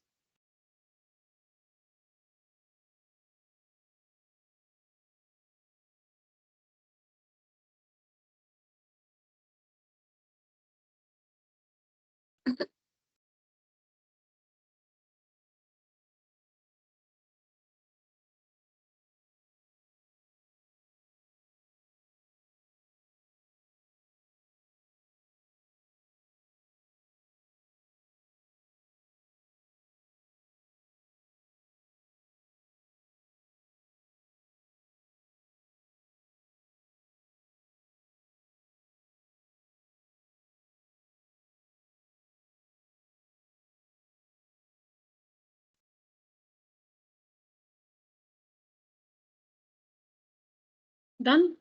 Done?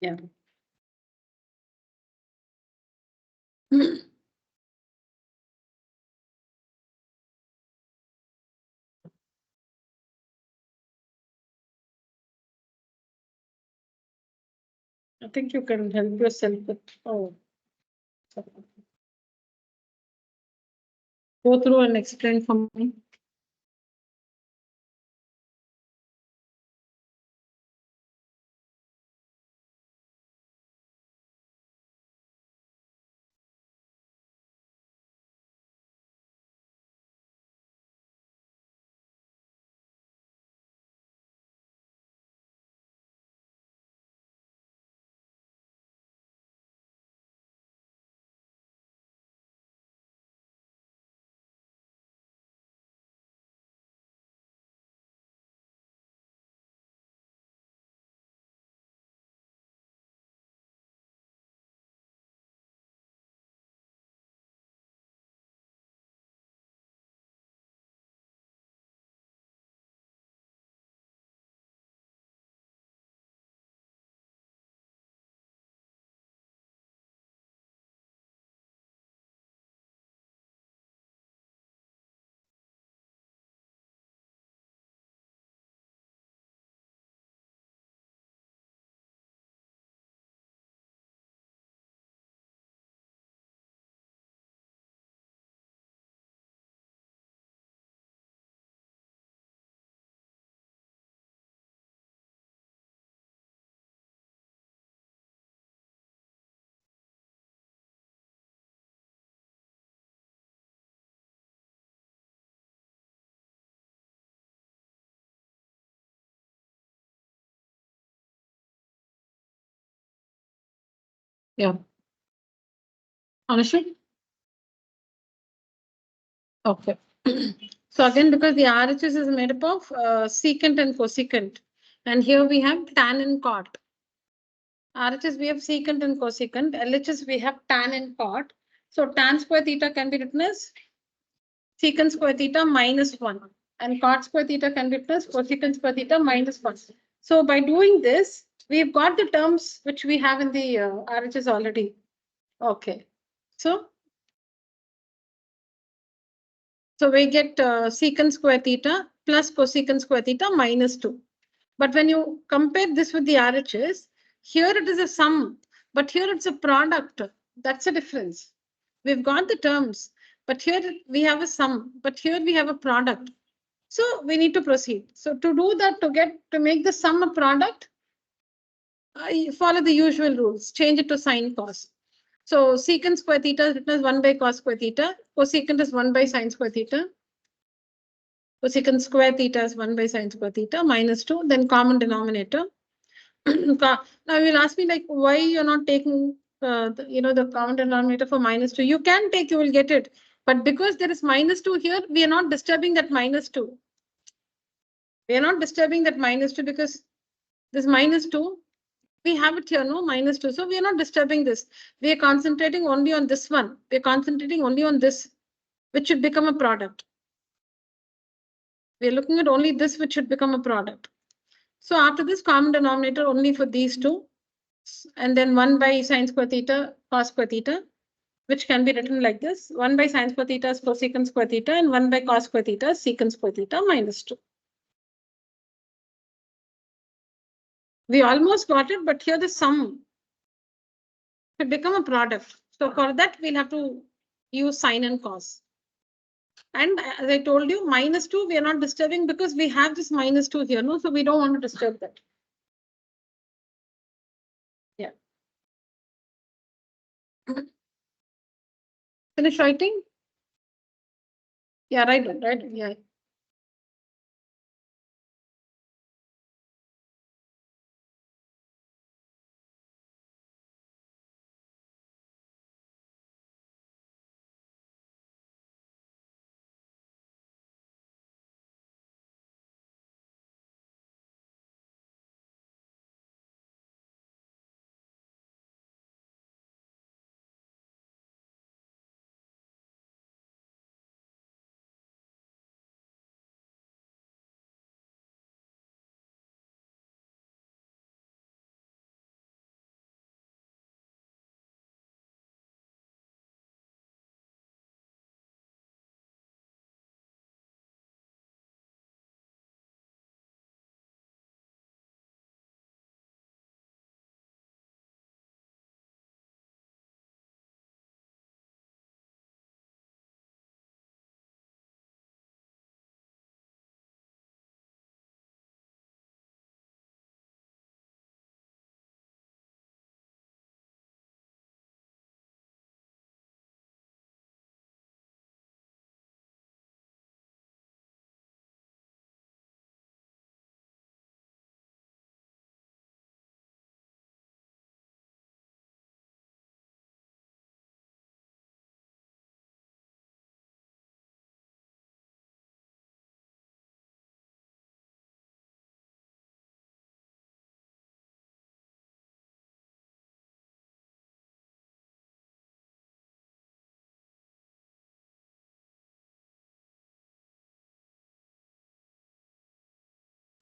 Yeah. I think you can help yourself with, oh. Go through and explain for me. Yeah. Anushka? Okay. So again, because the RHS is made up of secant and cosecant, and here we have tan and cot. RHS we have secant and cosecant. LHS we have tan and cot. So tan square theta can be written as secant square theta minus 1, and cot square theta can be written as cosecant square theta minus 1. So by doing this, we've got the terms which we have in the RHS already. Okay. So we get secant square theta plus cosecant square theta minus 2. But when you compare this with the RHS, here it is a sum, but here it's a product. That's a difference. We've got the terms, but here we have a sum, but here we have a product. So we need to proceed. So to do that, to make the sum a product, I follow the usual rules, change it to sine cos. So secant square theta is written as 1 by cos square theta, cosecant is 1 by sine square theta. Cosecant square theta is 1 by sine square theta minus 2, then common denominator. Now you'll ask me like why you're not taking the common denominator for minus 2. You can take, you will get it. But because there is minus 2 here, we are not disturbing that minus 2. We are not disturbing that minus 2 because this minus 2, we have it here, no, minus 2. So we are not disturbing this. We are concentrating only on this one. We are concentrating only on this, which should become a product. We are looking at only this, which should become a product. So after this, common denominator only for these two, and then 1 by sine square theta cos square theta, which can be written like this: 1 by sine square theta is cosecant square theta, and 1 by cos square theta is secant square theta minus 2. We almost got it, but here the sum should become a product. So for that, we'll have to use sine and cos. And as I told you, minus 2, we are not disturbing because we have this minus 2 here, no? So we don't want to disturb that. Yeah. Finish writing? Yeah, right. Yeah.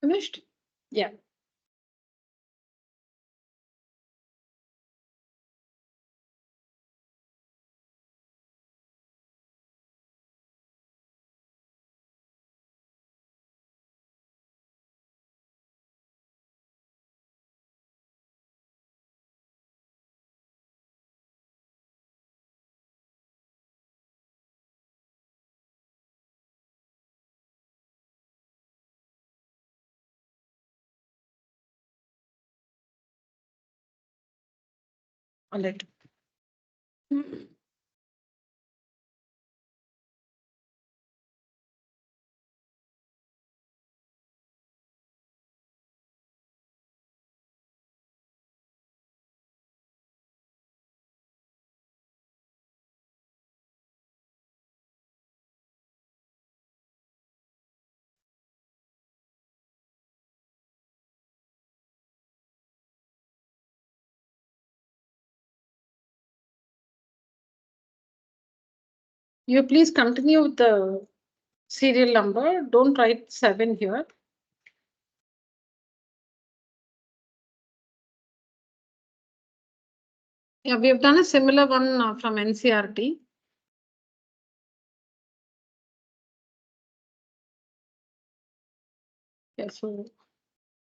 Finished? Yeah. All right. You please continue with the serial number. Don't write 7 here. Yeah, we have done a similar one from NCRT. Yeah, so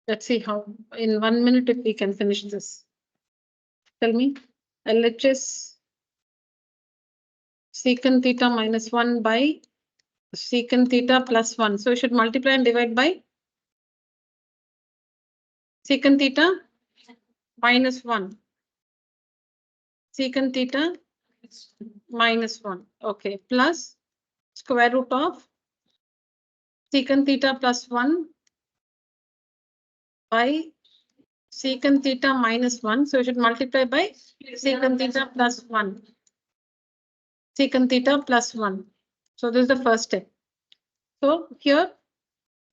let's see how in 1 minute if we can finish this. Tell me, LHS secant theta minus 1 by secant theta plus 1. So you should multiply and divide by secant theta minus 1. Secant theta minus 1. Okay, plus square root of secant theta plus 1 by secant theta minus 1. So you should multiply by secant theta plus 1. Secant theta plus 1. So this is the first step. So here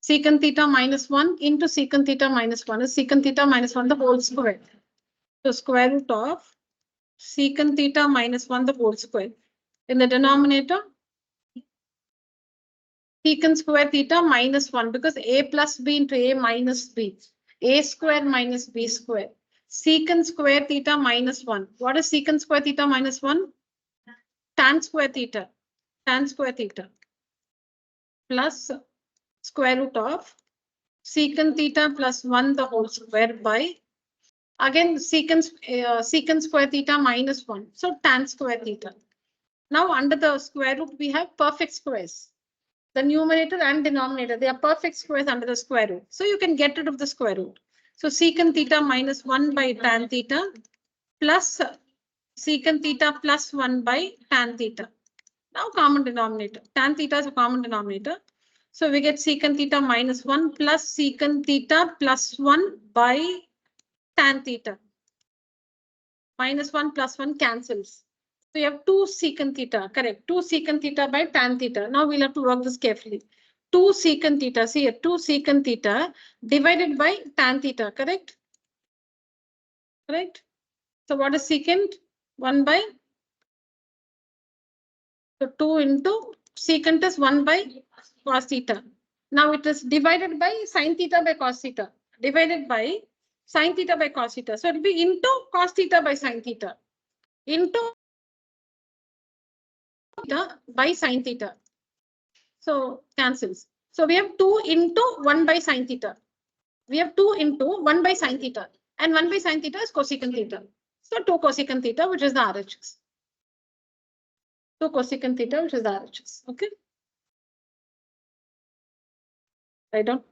secant theta minus 1 into secant theta minus 1 is secant theta minus 1 the whole square. So square root of secant theta minus 1 the whole square. In the denominator, secant square theta minus 1 because a plus b into a minus b. A square minus B square. Secant square theta minus 1. What is secant square theta minus 1? Tan square theta. Tan square theta. Plus square root of secant theta plus 1 the whole square by, again, secant square theta minus 1. So tan square theta. Now under the square root, we have perfect squares. The numerator and denominator, they are perfect squares under the square root. So you can get rid of the square root. So secant theta minus 1 by tan theta plus secant theta plus 1 by tan theta. Now common denominator. Tan theta is a common denominator. So we get secant theta minus 1 plus secant theta plus 1 by tan theta. Minus 1 plus 1 cancels. So you have 2 secant theta, correct. 2 secant theta by tan theta. Now we'll have to work this carefully. 2 secant theta, see here, 2 secant theta divided by tan theta, correct? Correct? So what is secant? 1 by, so 2 into secant is 1 by cos theta. Now it is divided by sin theta by cos theta. Divided by sin theta by cos theta. So it will be into cos theta by sin theta. Into theta by sin theta. So cancels. So we have 2 into 1 by sin theta. We have 2 into 1 by sin theta. And 1 by sin theta is cosecant theta. So 2 cosecant theta, which is the RHS. 2 cosecant theta, which is the RHS. Okay. Write down.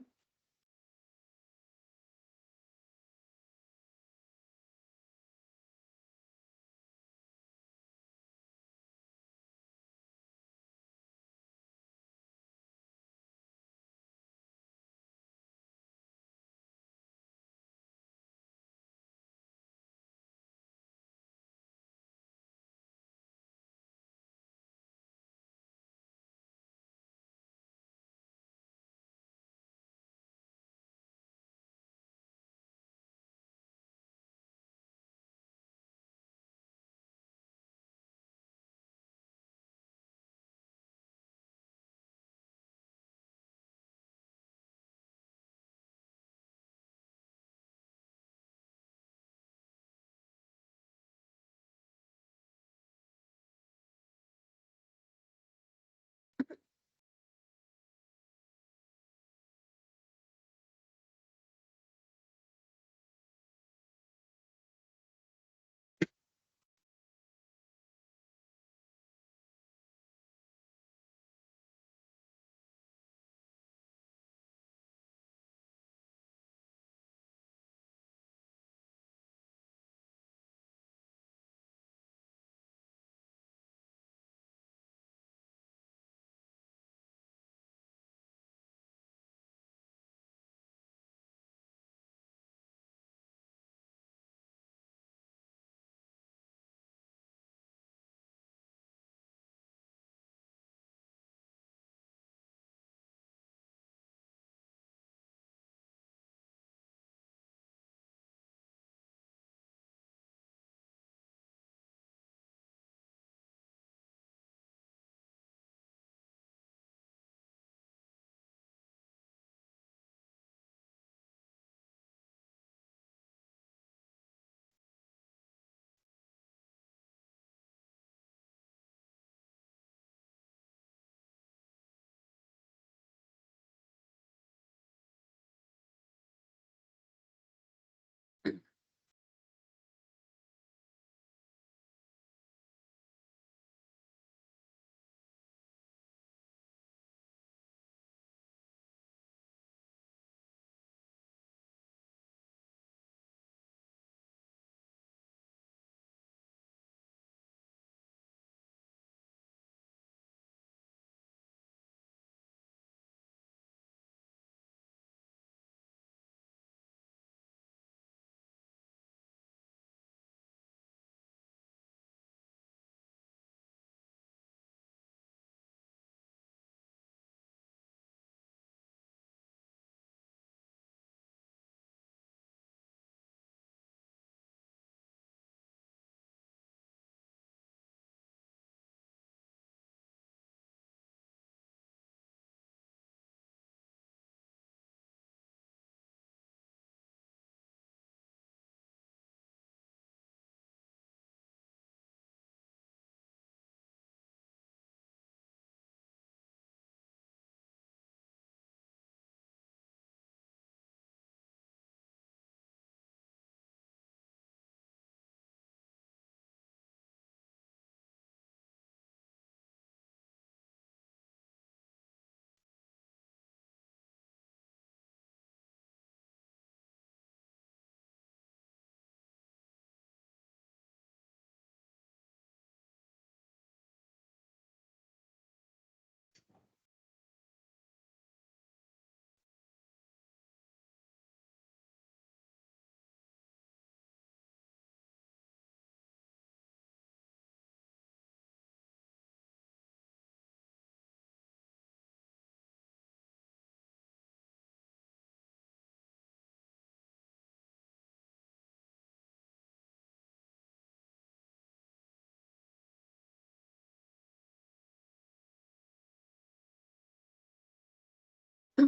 All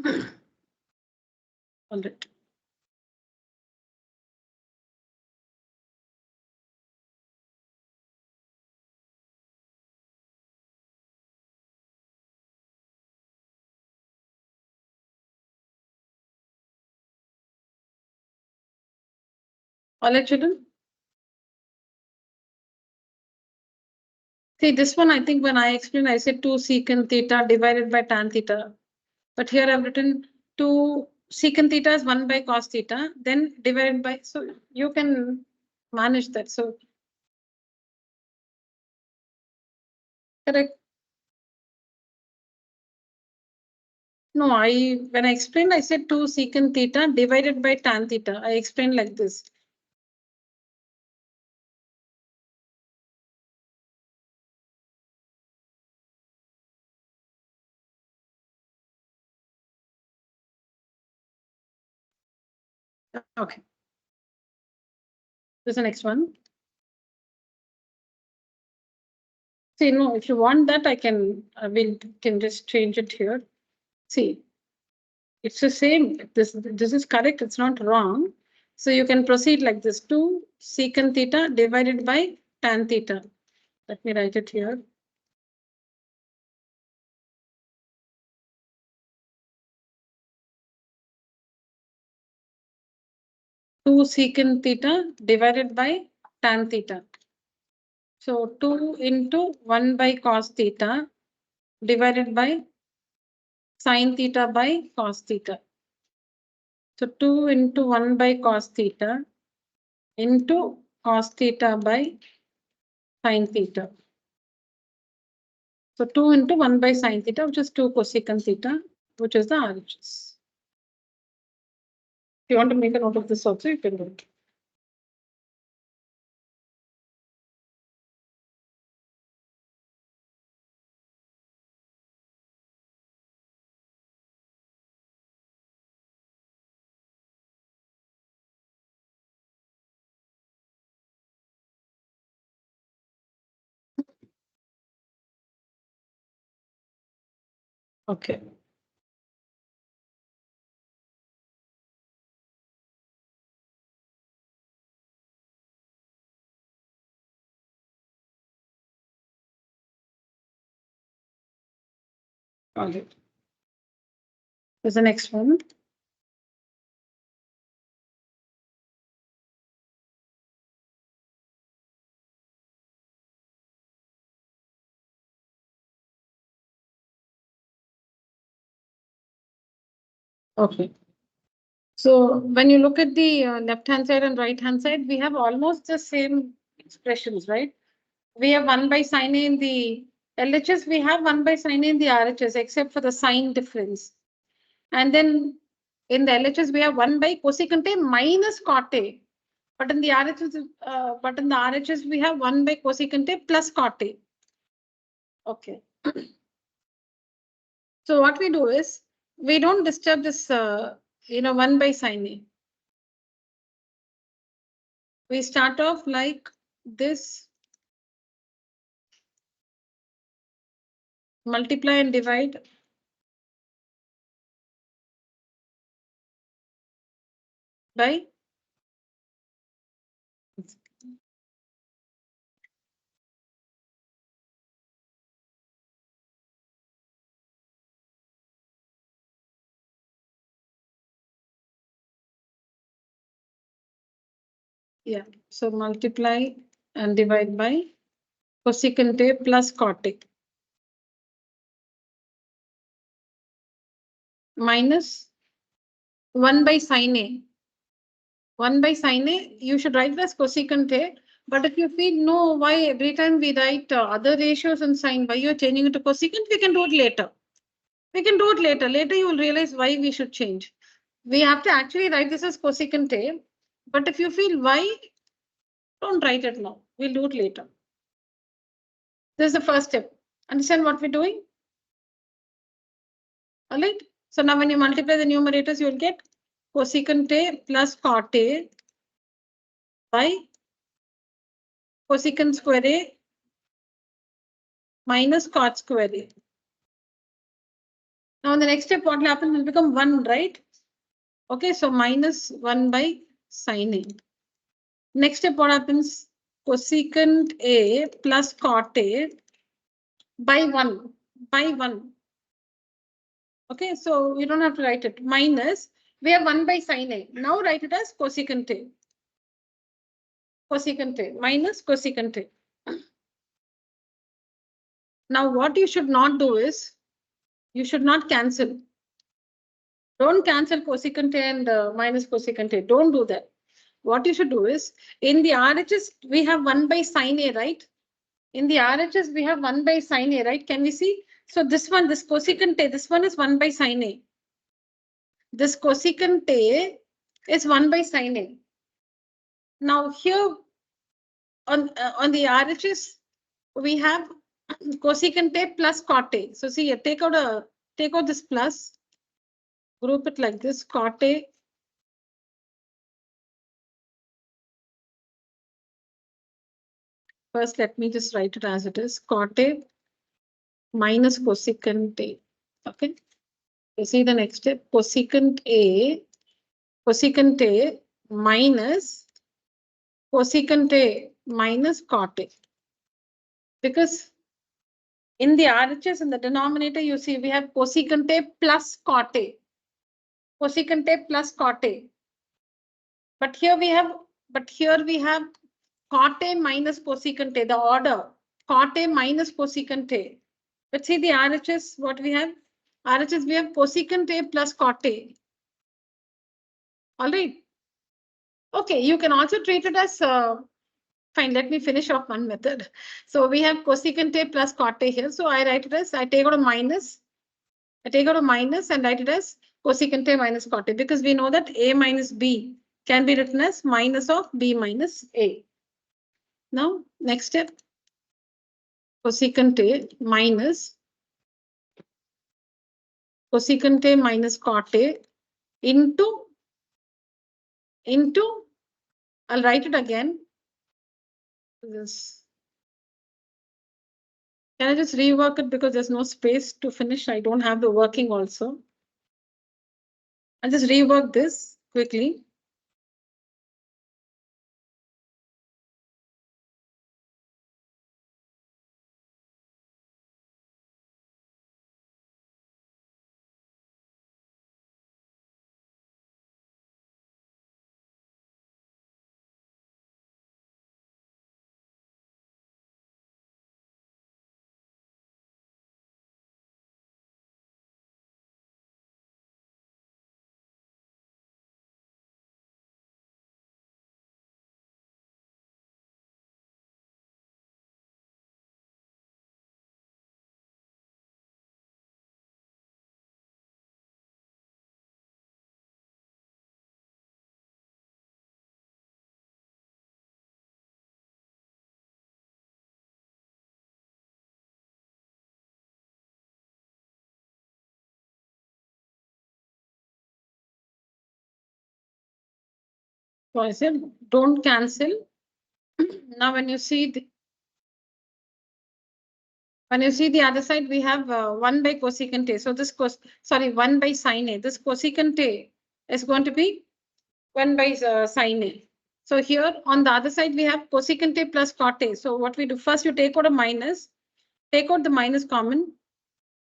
right. All right, children. See, this one, I think when I explained, I said 2 secant theta divided by tan theta. But here I've written 2 secant theta is 1 by cos theta, then divided by, so you can manage that. So, correct. No, when I explained, I said 2 secant theta divided by tan theta. I explained like this. Okay. This is the next one. See, no, if you want that, I can, can just change it here. See, it's the same. This is correct. It's not wrong. So you can proceed like this: 2 secant theta divided by tan theta. Let me write it here. Two secant theta divided by tan theta. So 2 into 1 by cos theta divided by sin theta by cos theta. So 2 into 1 by cos theta into cos theta by sin theta. So 2 into 1 by sin theta, which is 2 cosecant theta, which is the RHS. If you want to make a note of this also, you can do it. Okay. Got it. Here's the next one. Okay. So when you look at the left-hand side and right-hand side, we have almost the same expressions, right? We have 1 by sin A in the LHS, we have 1 by sin A in the RHS, except for the sign difference. And then in the LHS, we have 1 by cosecant A minus cot A. But in the RHS, we have 1 by cosecant A plus cot A. Okay. So what we do is, we don't disturb this, 1 by sin A. We start off like this, multiply and divide by yeah. So multiply and divide by cosecant A plus cot A minus 1 by sin A. 1 by sin A, you should write as cosecant A. But if you feel no, why every time we write other ratios and sin, why you're changing it to cosecant, we can do it later. We can do it later. Later you will realize why we should change. We have to actually write this as cosecant A. But if you feel why, don't write it now. We'll do it later. This is the first step. Understand what we're doing? All right. So now when you multiply the numerators, you will get cosecant A plus cot A by cosecant square A minus cot square A. Now in the next step, what will happen? Will become 1, right? Okay, so minus 1 by sine A. Next step, what happens? Cosecant A plus cot A by 1. Okay, so you don't have to write it. Minus, we have 1 by sine A. Now write it as cosecant A. Cosecant A minus cosecant A. Now what you should not do is, you should not cancel. Don't cancel cosecant A and minus cosecant A. Don't do that. What you should do is, in the RHS, we have 1 by sine A, right? In the RHS, we have 1 by sine A, right? Can we see? So this one, this cosecant A, this one is 1 by sine A. This cosecant A is 1 by sine A. Now here on the RHS, we have cosecant A plus cot A. So see, take out this plus, group it like this, cot A first. Let me just write it as it is, cot A minus cosecant A. Okay. You see the next step, cosecant A minus cosecant A minus cot A. Because in the RHS, in the denominator, you see we have cosecant A plus cot A. Cosecant A plus cot A. But here we have cot A minus cosecant A, the order. Cot A minus cosecant A. But see the RHS, what we have? RHS, we have cosecant A plus cot A. All right. Okay, you can also treat it as, fine, let me finish off one method. So we have cosecant A plus cot A here. So I write it as, I take out a minus and write it as cosecant A minus cot A, because we know that A minus B can be written as minus of B minus A. Now, next step, cosecant A minus cot A into, I'll write it again. This. Can I just rework it because there's no space to finish? I don't have the working also. I'll just rework this quickly. So I said, don't cancel. Now, when you see the other side, we have 1 by cosecant A. So this 1 by sine A. This cosecant A is going to be 1 by sine A. So here on the other side, we have cosecant A plus cot A. So what we do first, you take out a minus, take out the minus common.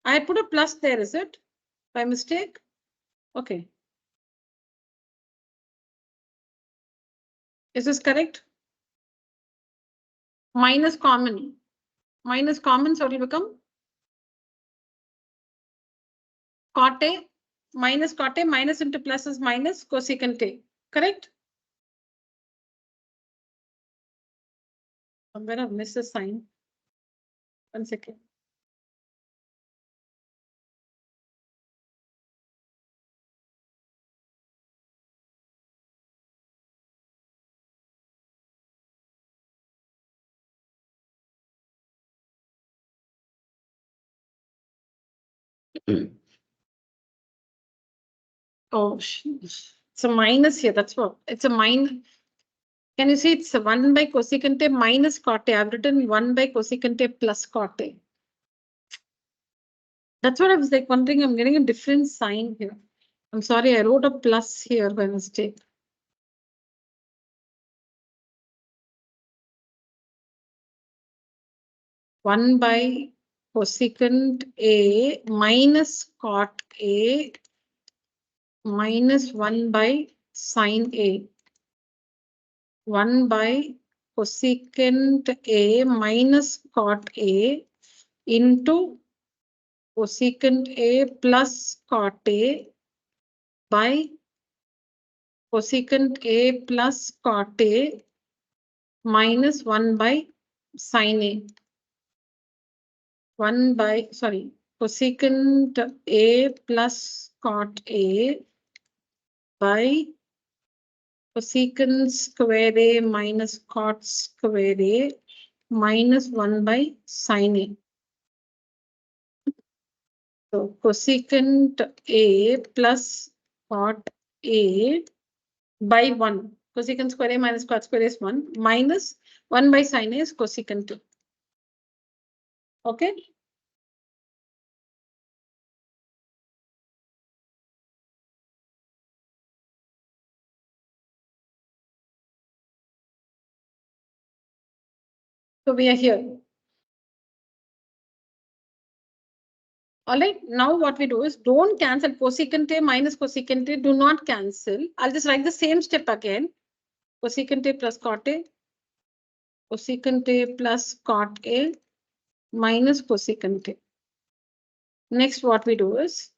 I put a plus there, is it? By mistake? Okay. Is this correct? Minus common, so it will become cot A minus into plus is minus cosecant A, correct? Somewhere I've missed a sign. 1 second. Oh, it's a minus here. That's what it's a minus. Can you see it's a 1 by cosecant A minus cot A? I've written 1 by cosecant A plus cot A. That's what I was like wondering. I'm getting a different sign here. I'm sorry, I wrote a plus here by mistake. One by cosecant A minus cot A minus 1 by sine A. 1 by cosecant A minus cot A into cosecant A plus cot A by cosecant A plus cot A minus 1 by sine A. 1 by, sorry, cosecant A plus cot A by cosecant square A minus cot square A minus 1 by sine A. So cosecant A plus cot A by 1. Cosecant square A minus cot square A is 1 minus 1 by sine A is cosecant A. Okay. So we are here. All right. Now what we do is don't cancel cosecant A minus cosecant A. Do not cancel. I'll just write the same step again. Cosecant A plus cot A. Cosecant A plus cot A minus cosecant A. Next, what we do is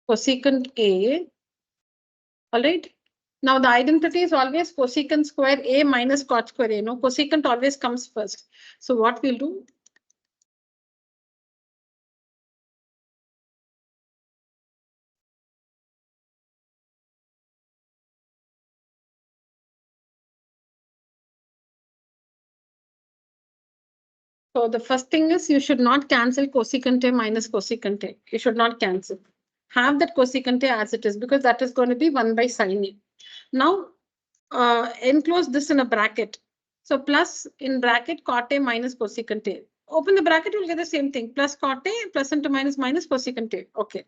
cosecant A. All right. Now the identity is always cosecant square A minus cot square A. No, cosecant always comes first. So what we'll do? So the first thing is you should not cancel cosecant A minus cosecant A. You should not cancel. Have that cosecant A as it is because that is going to be 1 by sine A. Now enclose this in a bracket. So plus in bracket cot A minus cosecant A. Open the bracket, you'll get the same thing. Plus cot A plus into minus minus cosecant A. Okay.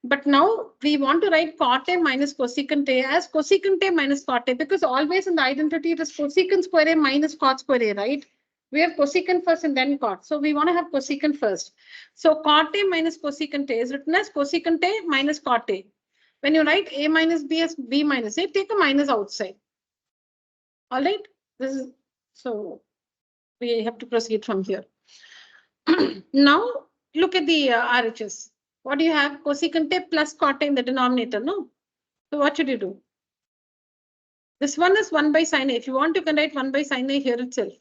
But now we want to write cot A minus cosecant A as cosecant A minus cot A because always in the identity it is cosecant square A minus cot square A, right? We have cosecant first and then cot. So we want to have cosecant first. So cot A minus cosecant A is written as cosecant A minus cot A. When you write A minus B as B minus A, take a minus outside. All right. This is so we have to proceed from here. Now look at the RHS. What do you have? Cosecant A plus cot A in the denominator, no? So what should you do? This one is 1 by sine A. If you want, you can write 1 by sine A here itself.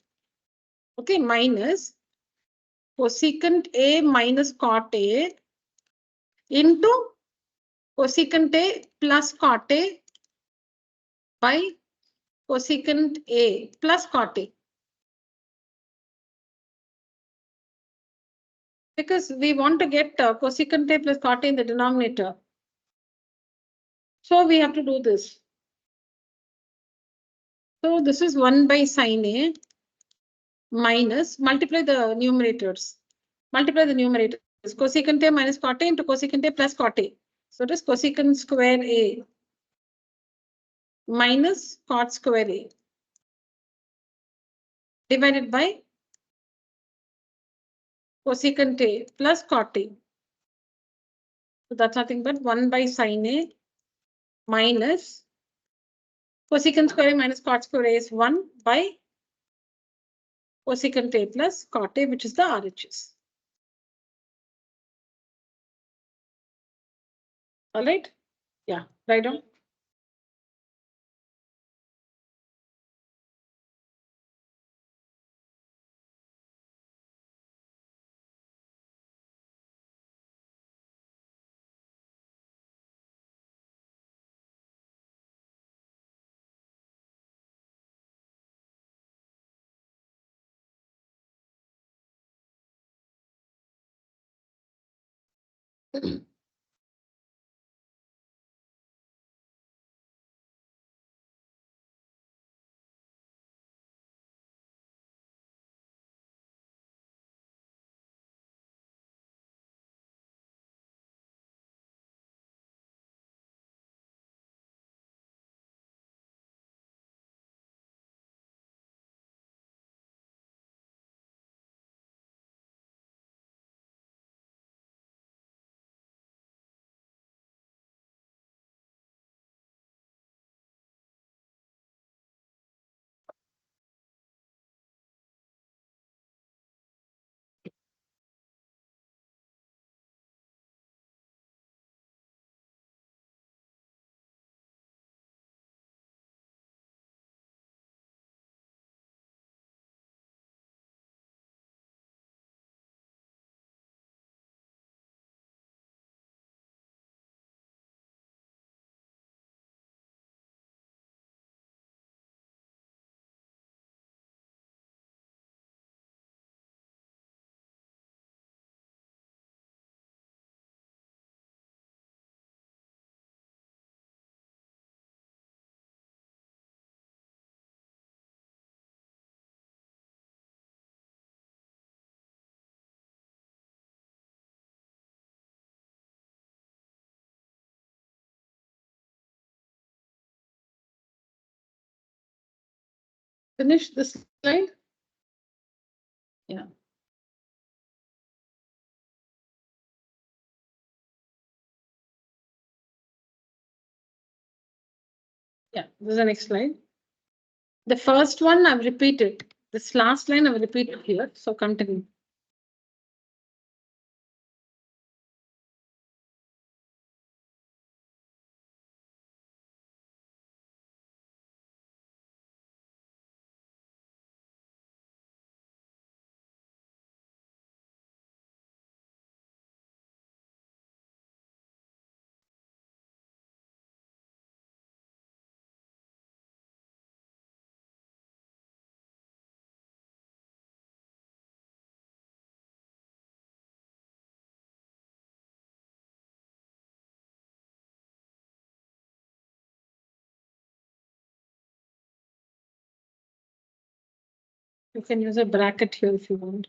Okay, minus cosecant A minus cot A into cosecant A plus cot A by cosecant A plus cot A. Because we want to get cosecant A plus cot A in the denominator. So we have to do this. So this is 1 by sine A minus, multiply the numerators. Multiply the numerators. Cosecant A minus cot A into cosecant A plus cot A. So it is cosecant square A minus cot square A divided by cosecant A plus cot A. So that's nothing but 1 by sine A minus cosecant square A minus cot square A is 1 by cosecant A plus cot A, which is the RHS. All right. Yeah, right on. Finish this slide. Yeah. Yeah, this is the next slide. The first one I've repeated. This last line I've repeated here. So continue. You can use a bracket here if you want.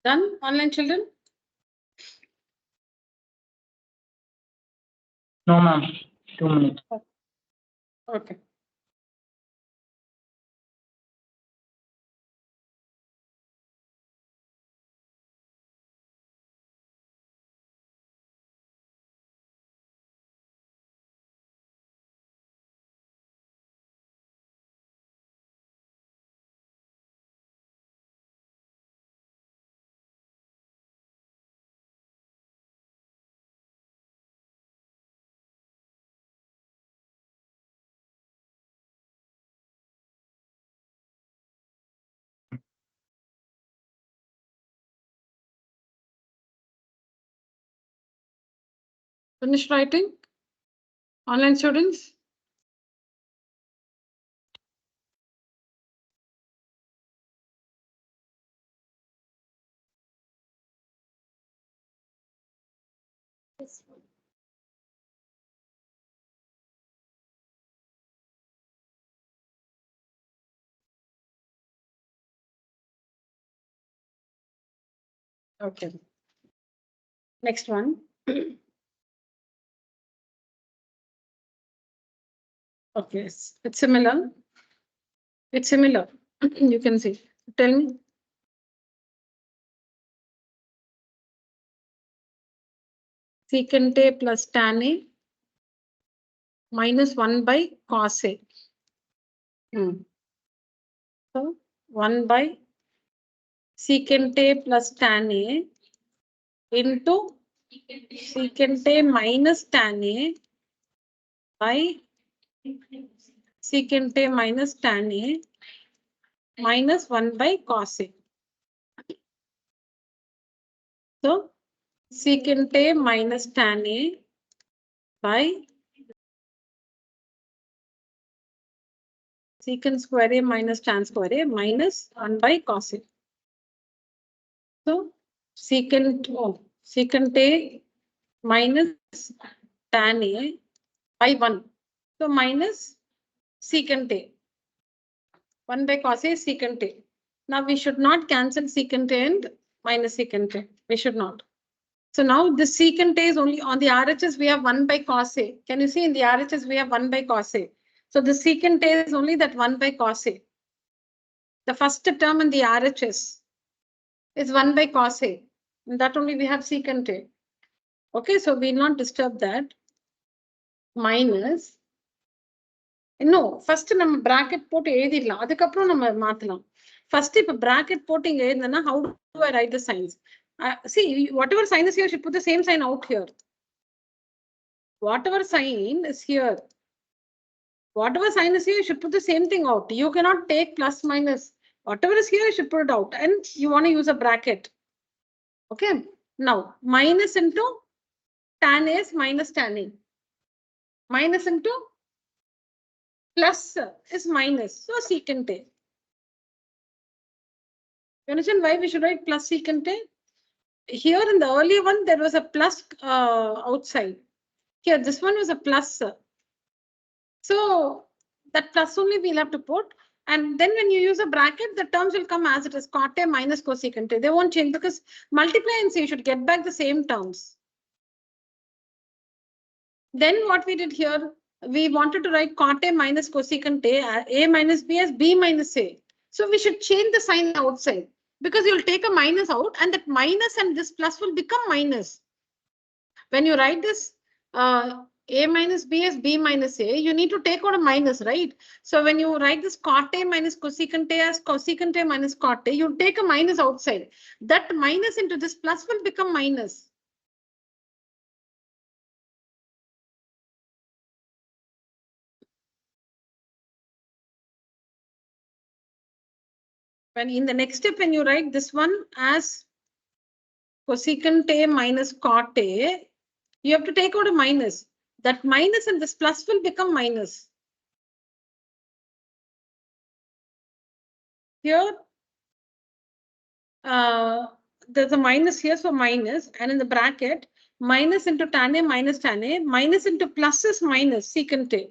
Done, online children? No, ma'am. 2 minutes. Okay. Finish writing? Online students? This one. Okay. Next one. Okay, it's similar. It's similar. You can see. Tell me. Secant A plus tan A minus 1 by cos A. So 1 by secant A plus tan A into secant A minus tan A by secant A minus tan A minus 1 by cos A. So secant A minus tan A by secant square A minus tan square A minus 1 by cos A. So secant A minus tan A by 1. So minus secant A. 1 by cos A is secant A. Now we should not cancel secant A and minus secant A. We should not. So now the secant A is only on the RHS, we have 1 by cos A. Can you see in the RHS, we have 1 by cos A. So the secant A is only that 1 by cos A. The first term in the RHS is 1 by cos A. And that only we have secant A. Okay, so we will not disturb that. Minus. No, first நம்ம bracket போட்டு எழுதிடலாம். அதுக்கப்புறம் நம்ம மாத்தலாம். First இப்ப bracket போட்டு இங்க எழுதுனா, how do I write the signs? See, whatever sign is here, you should put the same sign out here. Whatever sign is here. Whatever sign is here, you should put the same thing out. You cannot take plus minus. Whatever is here, you should put it out. And you want to use a bracket. Okay. Now, minus into tan A is minus tan A. Minus into plus is minus. So secant A. You understand why we should write plus secant A? Here in the earlier one, there was a plus outside. Here, this one was a plus. So that plus only we'll have to put. And then when you use a bracket, the terms will come as it is, cot A minus cosecant A. They won't change because multiply and say you should get back the same terms. Then what we did here, we wanted to write cot A minus cosecant A minus B as B minus A. So we should change the sign outside because you'll take a minus out and that minus and this plus will become minus. When you write this A minus B as B minus A, you need to take out a minus, right? So when you write this cot A minus cosecant A as cosecant A minus cot A, you take a minus outside. That minus into this plus will become minus. When in the next step, when you write this one as cosecant A minus cot A, you have to take out a minus. That minus and this plus will become minus. Here, there's a minus here, so minus, and in the bracket, minus into tan A, minus into plus is minus, secant A.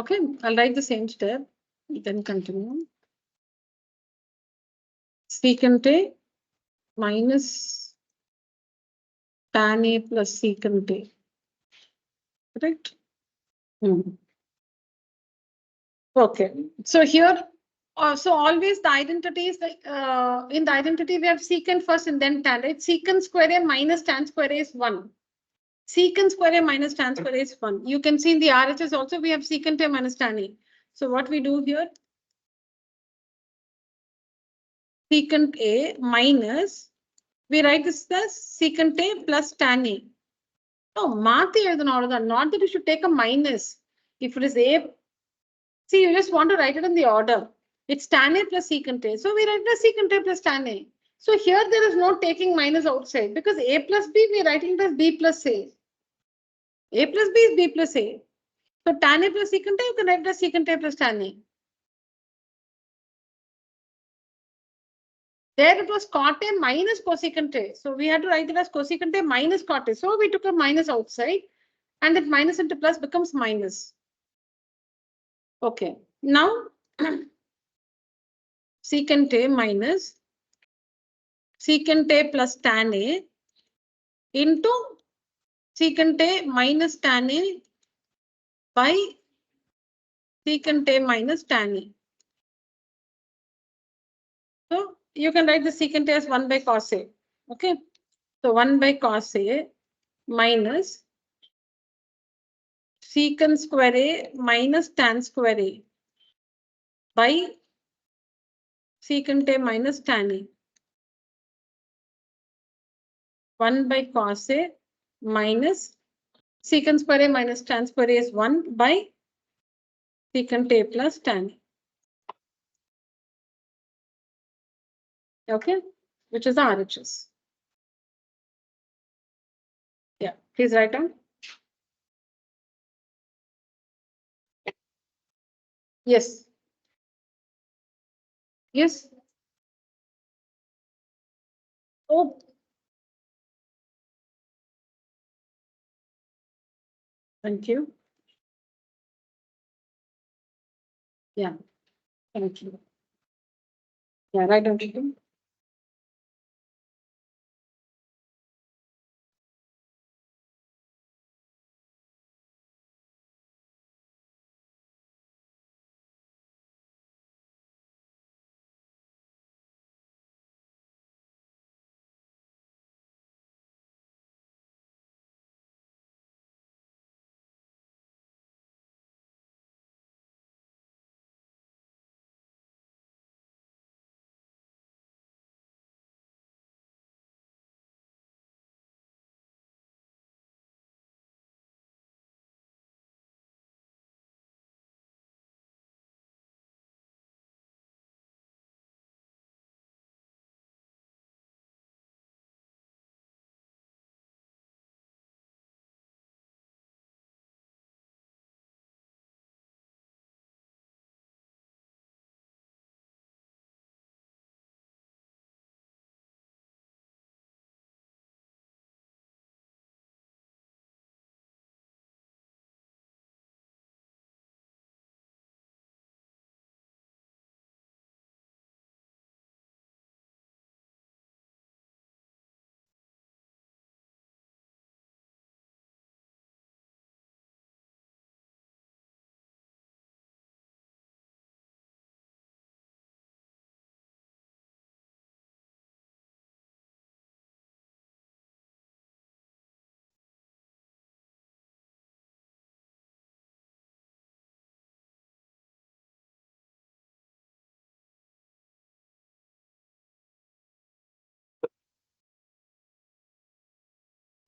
Okay, I'll write the same step, then continue. Secant A minus tan A plus secant A. Correct? Okay, so here, so always the identity is like, in the identity we have secant first and then tan, right? Secant square A minus tan square A is 1. Secant square A minus tan square A is 1. You can see in the RHS also we have secant A minus tan A. So what we do here, secant A minus, we write this as secant A plus tan A. No, not that you should take a minus. If it is A, see, you just want to write it in the order. It's tan A plus secant A. So we write the secant A plus tan A. So here there is no taking minus outside because A plus B, we are writing it as B plus A. A plus B is B plus A. So tan A plus secant A, you can write it as secant A plus tan A. There it was cot A minus cosecant A. So we had to write it as cosecant A minus cot A. So we took a minus outside and that minus into plus becomes minus. Okay, now secant A minus secant A plus tan A into secant A minus tan A by secant A minus tan A. So you can write the secant A as 1 by cos A. Okay, so 1 by cos A minus secant square A minus tan square A by secant A minus tan A. 1 by cos A minus secant square A minus tan square A is 1 by secant A plus tan A. Okay, which is the RHS. Yeah, please write down. Yes. Yes. Oh, thank you. Yeah, thank you. Yeah, right, don't you think?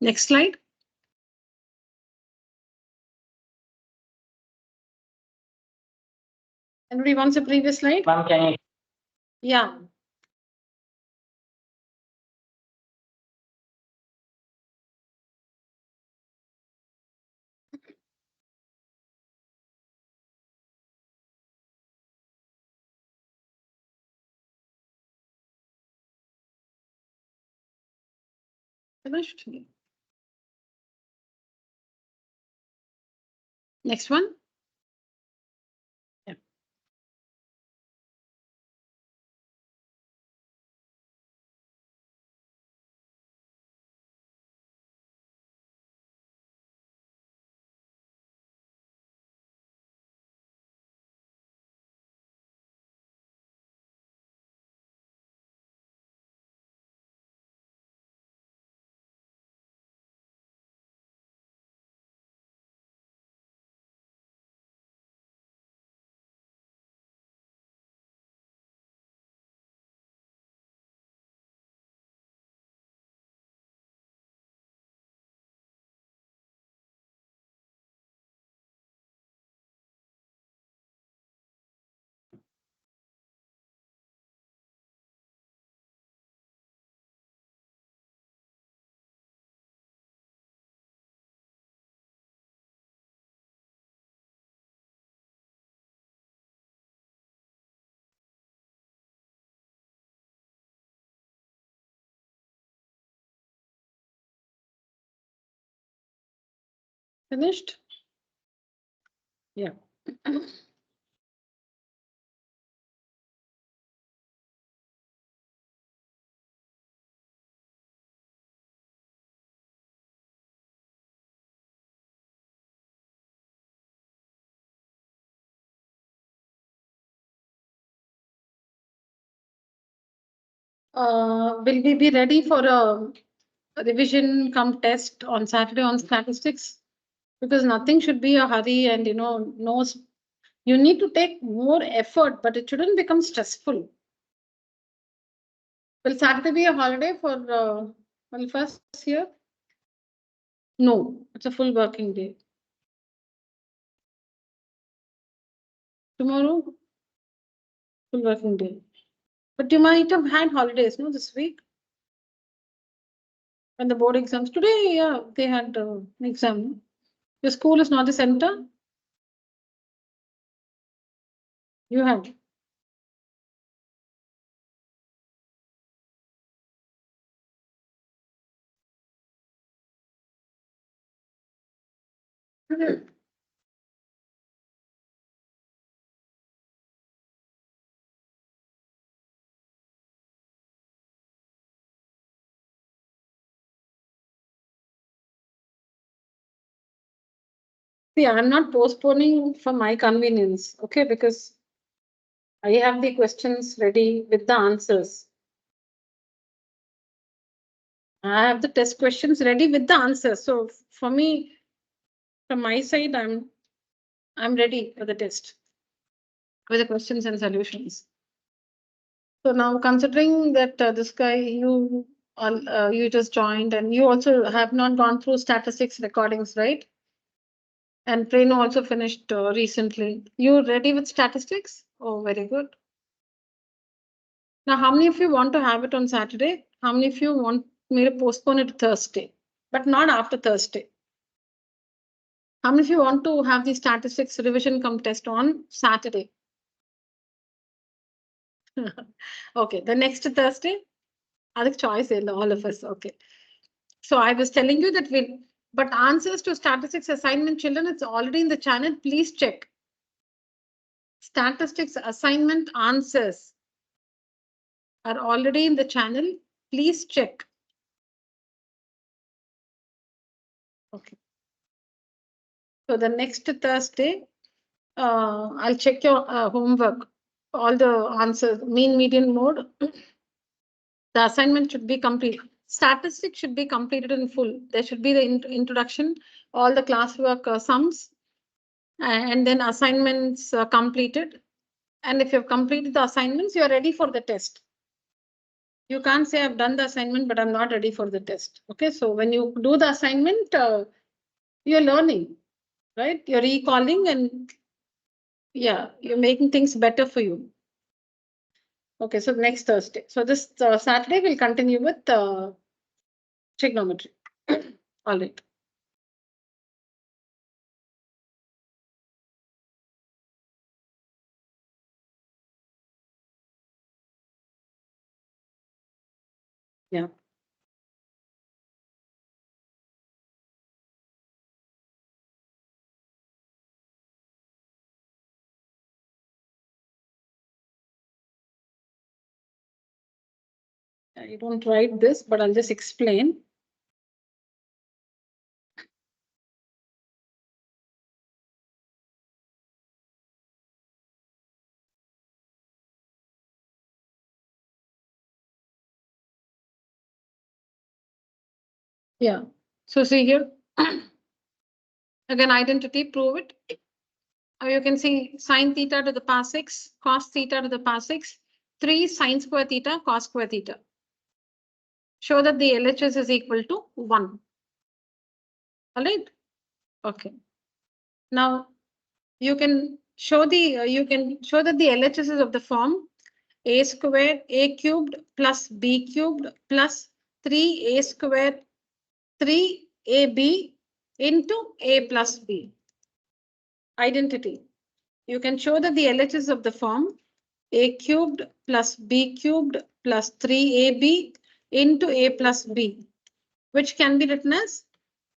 Next slide. Anybody wants the previous slide? Ma'am, can you? Yeah. Finished. Next one. Yeah. Finished. Yeah. Will we be ready for a revision come test on Saturday on statistics? Because nothing should be a hurry and no, you need to take more effort, but it shouldn't become stressful. Will Saturday be a holiday for first year? No, it's a full working day. Tomorrow, full working day. But you might have had holidays, no, this week? And the board exams today, yeah, they had an exam. Your school is not the center. You had. See, I'm not postponing for my convenience, okay, because I have the questions ready with the answers. I have the test questions ready with the answers. So for me, from my side, I'm ready for the test with the questions and solutions. So now considering that this guy you just joined and you also have not gone through statistics recordings, right? And Preno also finished recently. You ready with statistics? Oh, very good. Now, how many of you want to have it on Saturday? How many of you want me to postpone it to Thursday, but not after Thursday? How many of you want to have the statistics revision come test on Saturday? Okay, the next Thursday? Other choice, all of us. Okay. So I was telling you that but answers to statistics assignment, children, it's already in the channel. Please check. Statistics assignment answers are already in the channel. Please check. Okay. So the next Thursday, I'll check your homework. All the answers, mean, median, mode. The assignment should be complete. Statistics should be completed in full. There should be the introduction, all the classwork sums, and then assignments completed. And if you've completed the assignments, you're ready for the test. You can't say I've done the assignment, but I'm not ready for the test. Okay, so when you do the assignment, you're learning, right? You're recalling and yeah, you're making things better for you. Okay, so next Thursday. So this Saturday we'll continue with trigonometry. All right. Yeah. I don't write this, but I'll just explain. Yeah. So see here. Again, identity, prove it. You can see sine theta to the power 6, cos theta to the power 6, 3 sine square theta, cos square theta. Show that the LHS is equal to 1. All right. Okay. Now you can show that the LHS is of the form a squared a cubed plus b cubed plus 3a squared 3ab into a plus b. Identity. You can show that the LHS of the form a cubed plus b cubed plus 3ab into a plus b, which can be written as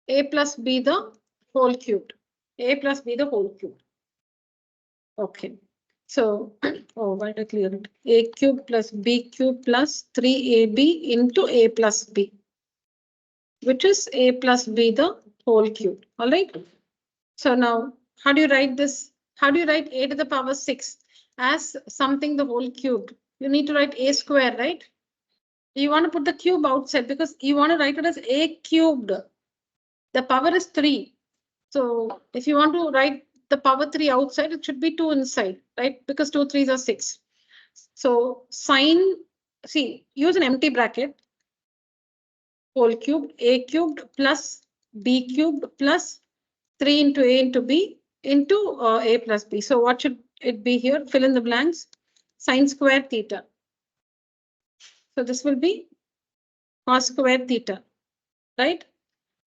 a plus b the whole cubed. A plus b the whole cubed. Okay. So, oh, why did I clear it? A cube plus b cube plus 3ab into a plus b, which is a plus b the whole cube. All right. So now, how do you write this? How do you write a to the power 6 as something the whole cubed? You need to write a square, right? You want to put the cube outside because you want to write it as a cubed. The power is 3. So if you want to write the power 3 outside, it should be 2 inside, right? Because 2 3s are 6. So sine, see, use an empty bracket. Whole cubed, a cubed plus b cubed plus 3 into a into b into a plus b. So what should it be here? Fill in the blanks. Sine square theta. So this will be cos square theta, right?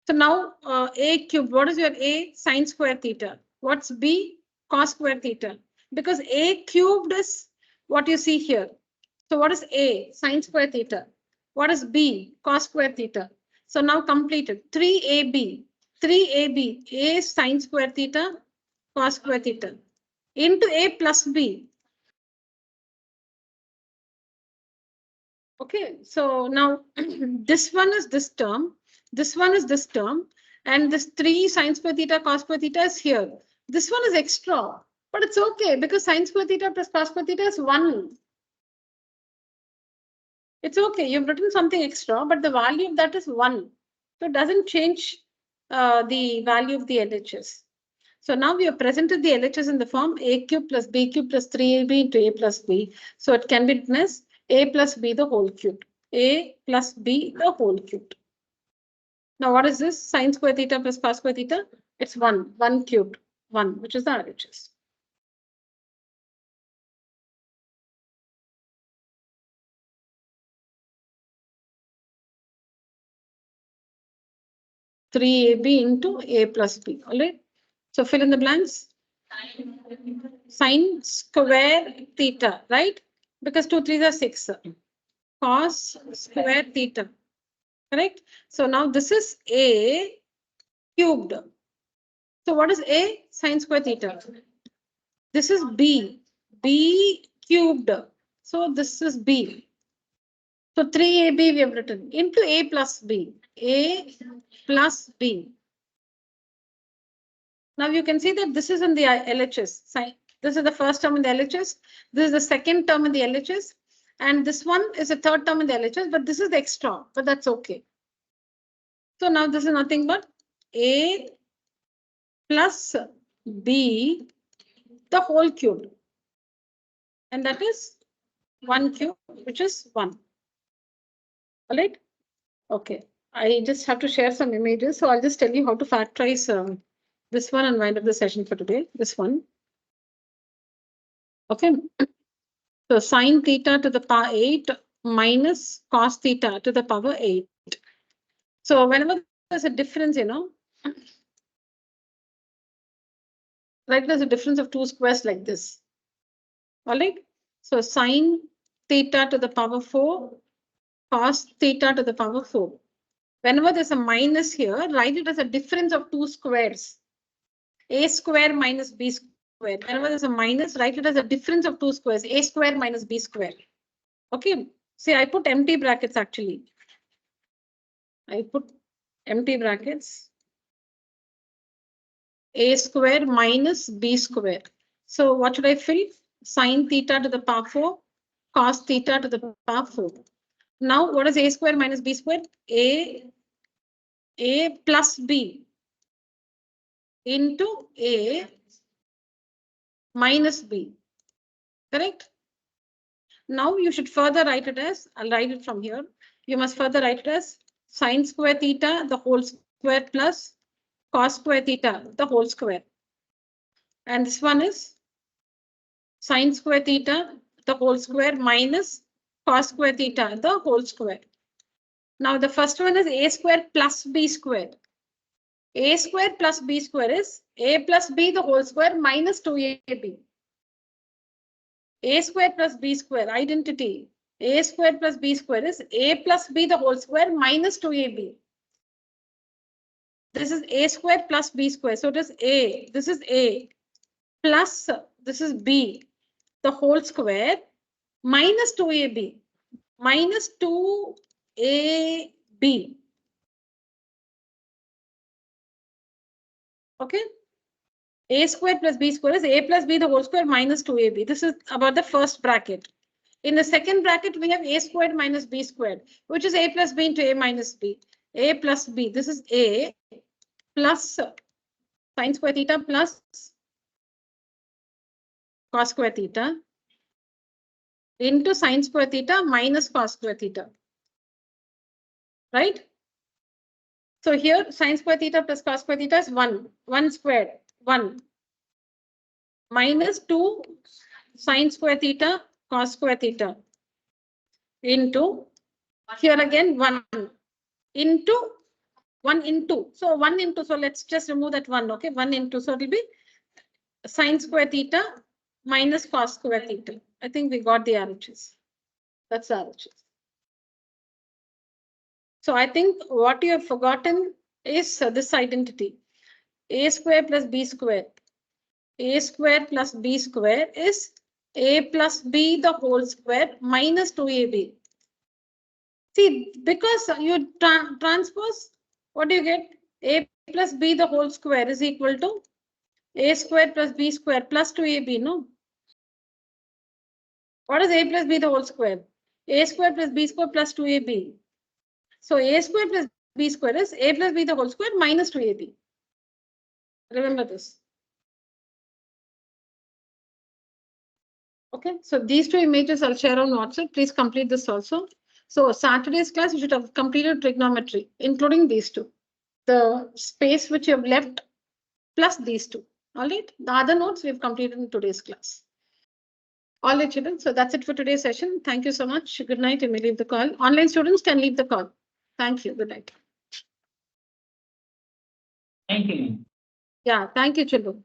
So now a cubed, what is your a? Sine square theta. What's b? Cos square theta. because a cubed is what you see here. So what is a? Sine square theta. What is b? Cos square theta. So now completed. 3ab. 3ab. A sine square theta, cos square theta into a plus b. Okay, so now this one is this term, this one is this term, and this 3 sine square theta cos square theta is here. This one is extra, but it's okay because sine square theta plus cos square theta is 1. It's okay, you've written something extra, but the value of that is 1. So it doesn't change the value of the LHS. So now we have presented the LHS in the form a cube plus b cube plus 3ab into a plus b. So it can be written as a plus b the whole cubed. A plus b the whole cubed. Now what is this? Sine square theta plus cos square theta? It's 1 cubed, 1, which is the LHS. Three ab into a plus b. All right. So fill in the blanks. Sine square theta, right? Because 2 3s are 6. Cos square theta. Correct. So now this is a cubed. So what is a? Sine square theta. This is b cubed. So this is b. So 3ab we have written into a plus b. A plus b. Now you can see that this is in the LHS. This is the first term in the LHS. This is the second term in the LHS. And this one is the third term in the LHS, but this is the extra, but that's okay. So now this is nothing but a plus b the whole cube. And that is 1 cube, which is 1. All right. Okay. I just have to share some images. So I'll just tell you how to factorize this one and wind up the session for today. This one. Okay. So sine theta to the power 8 minus cos theta to the power 8. So whenever there's a difference, right, there's a difference of 2 squares like this. All right. So sine theta to the power 4, cos theta to the power 4. Whenever there's a minus here, write it as a difference of 2 squares. A square minus b square. Whenever there's a minus, write it as a difference of 2 squares. A square minus b square. Okay. See, I put empty brackets actually. I put empty brackets. A square minus b square. So what should I fill? Sine theta to the power 4, cos theta to the power 4. Now what is a square minus b square? A plus b into a minus b. Correct? Now you should further write it as, I'll write it from here. You must further write it as sine square theta the whole square plus cos square theta the whole square. And this one is sine square theta the whole square minus cos square theta the whole square. Now the first one is a square plus b square. A square plus b square is a plus b the whole square minus 2ab. A square plus b square identity. A square plus b square is a plus b the whole square minus 2ab. This is a square plus b square. So it is a. This is a plus this is b the whole square minus 2ab. Minus 2ab. Okay. A square plus b square is a plus b the whole square minus 2ab. This is about the first bracket. In the second bracket, we have a squared minus b squared, which is a plus b into a minus b. A plus b. This is a plus sine square theta plus cos square theta into sine square theta minus cos square theta. Right? So here sine square theta plus cos square theta is 1 squared, 1 minus 2 sine square theta cos square theta into here again 1 into 1 into. So 1 into. So let's just remove that 1. Okay, 1 into. So it will be sine square theta minus cos square theta. I think we got the RHS. That's the RHS. So I think what you have forgotten is this identity. A square plus B square. A square plus B square is A plus B the whole square minus 2AB. See, because you transpose, what do you get? A plus B the whole square is equal to A square plus B square plus 2AB, no? What is A plus B the whole square? A square plus B square plus 2AB. So A square plus B square is A plus B the whole square minus 2AB. Remember this. Okay, so these two images I'll share on WhatsApp. Please complete this also. So Saturday's class, you should have completed trigonometry, including these two. The space which you have left plus these two. All right. The other notes we've completed in today's class. All right, children. So that's it for today's session. Thank you so much. Good night. You may leave the call. Online students can leave the call. Thank you. Good night. Thank you. Yeah, thank you, children.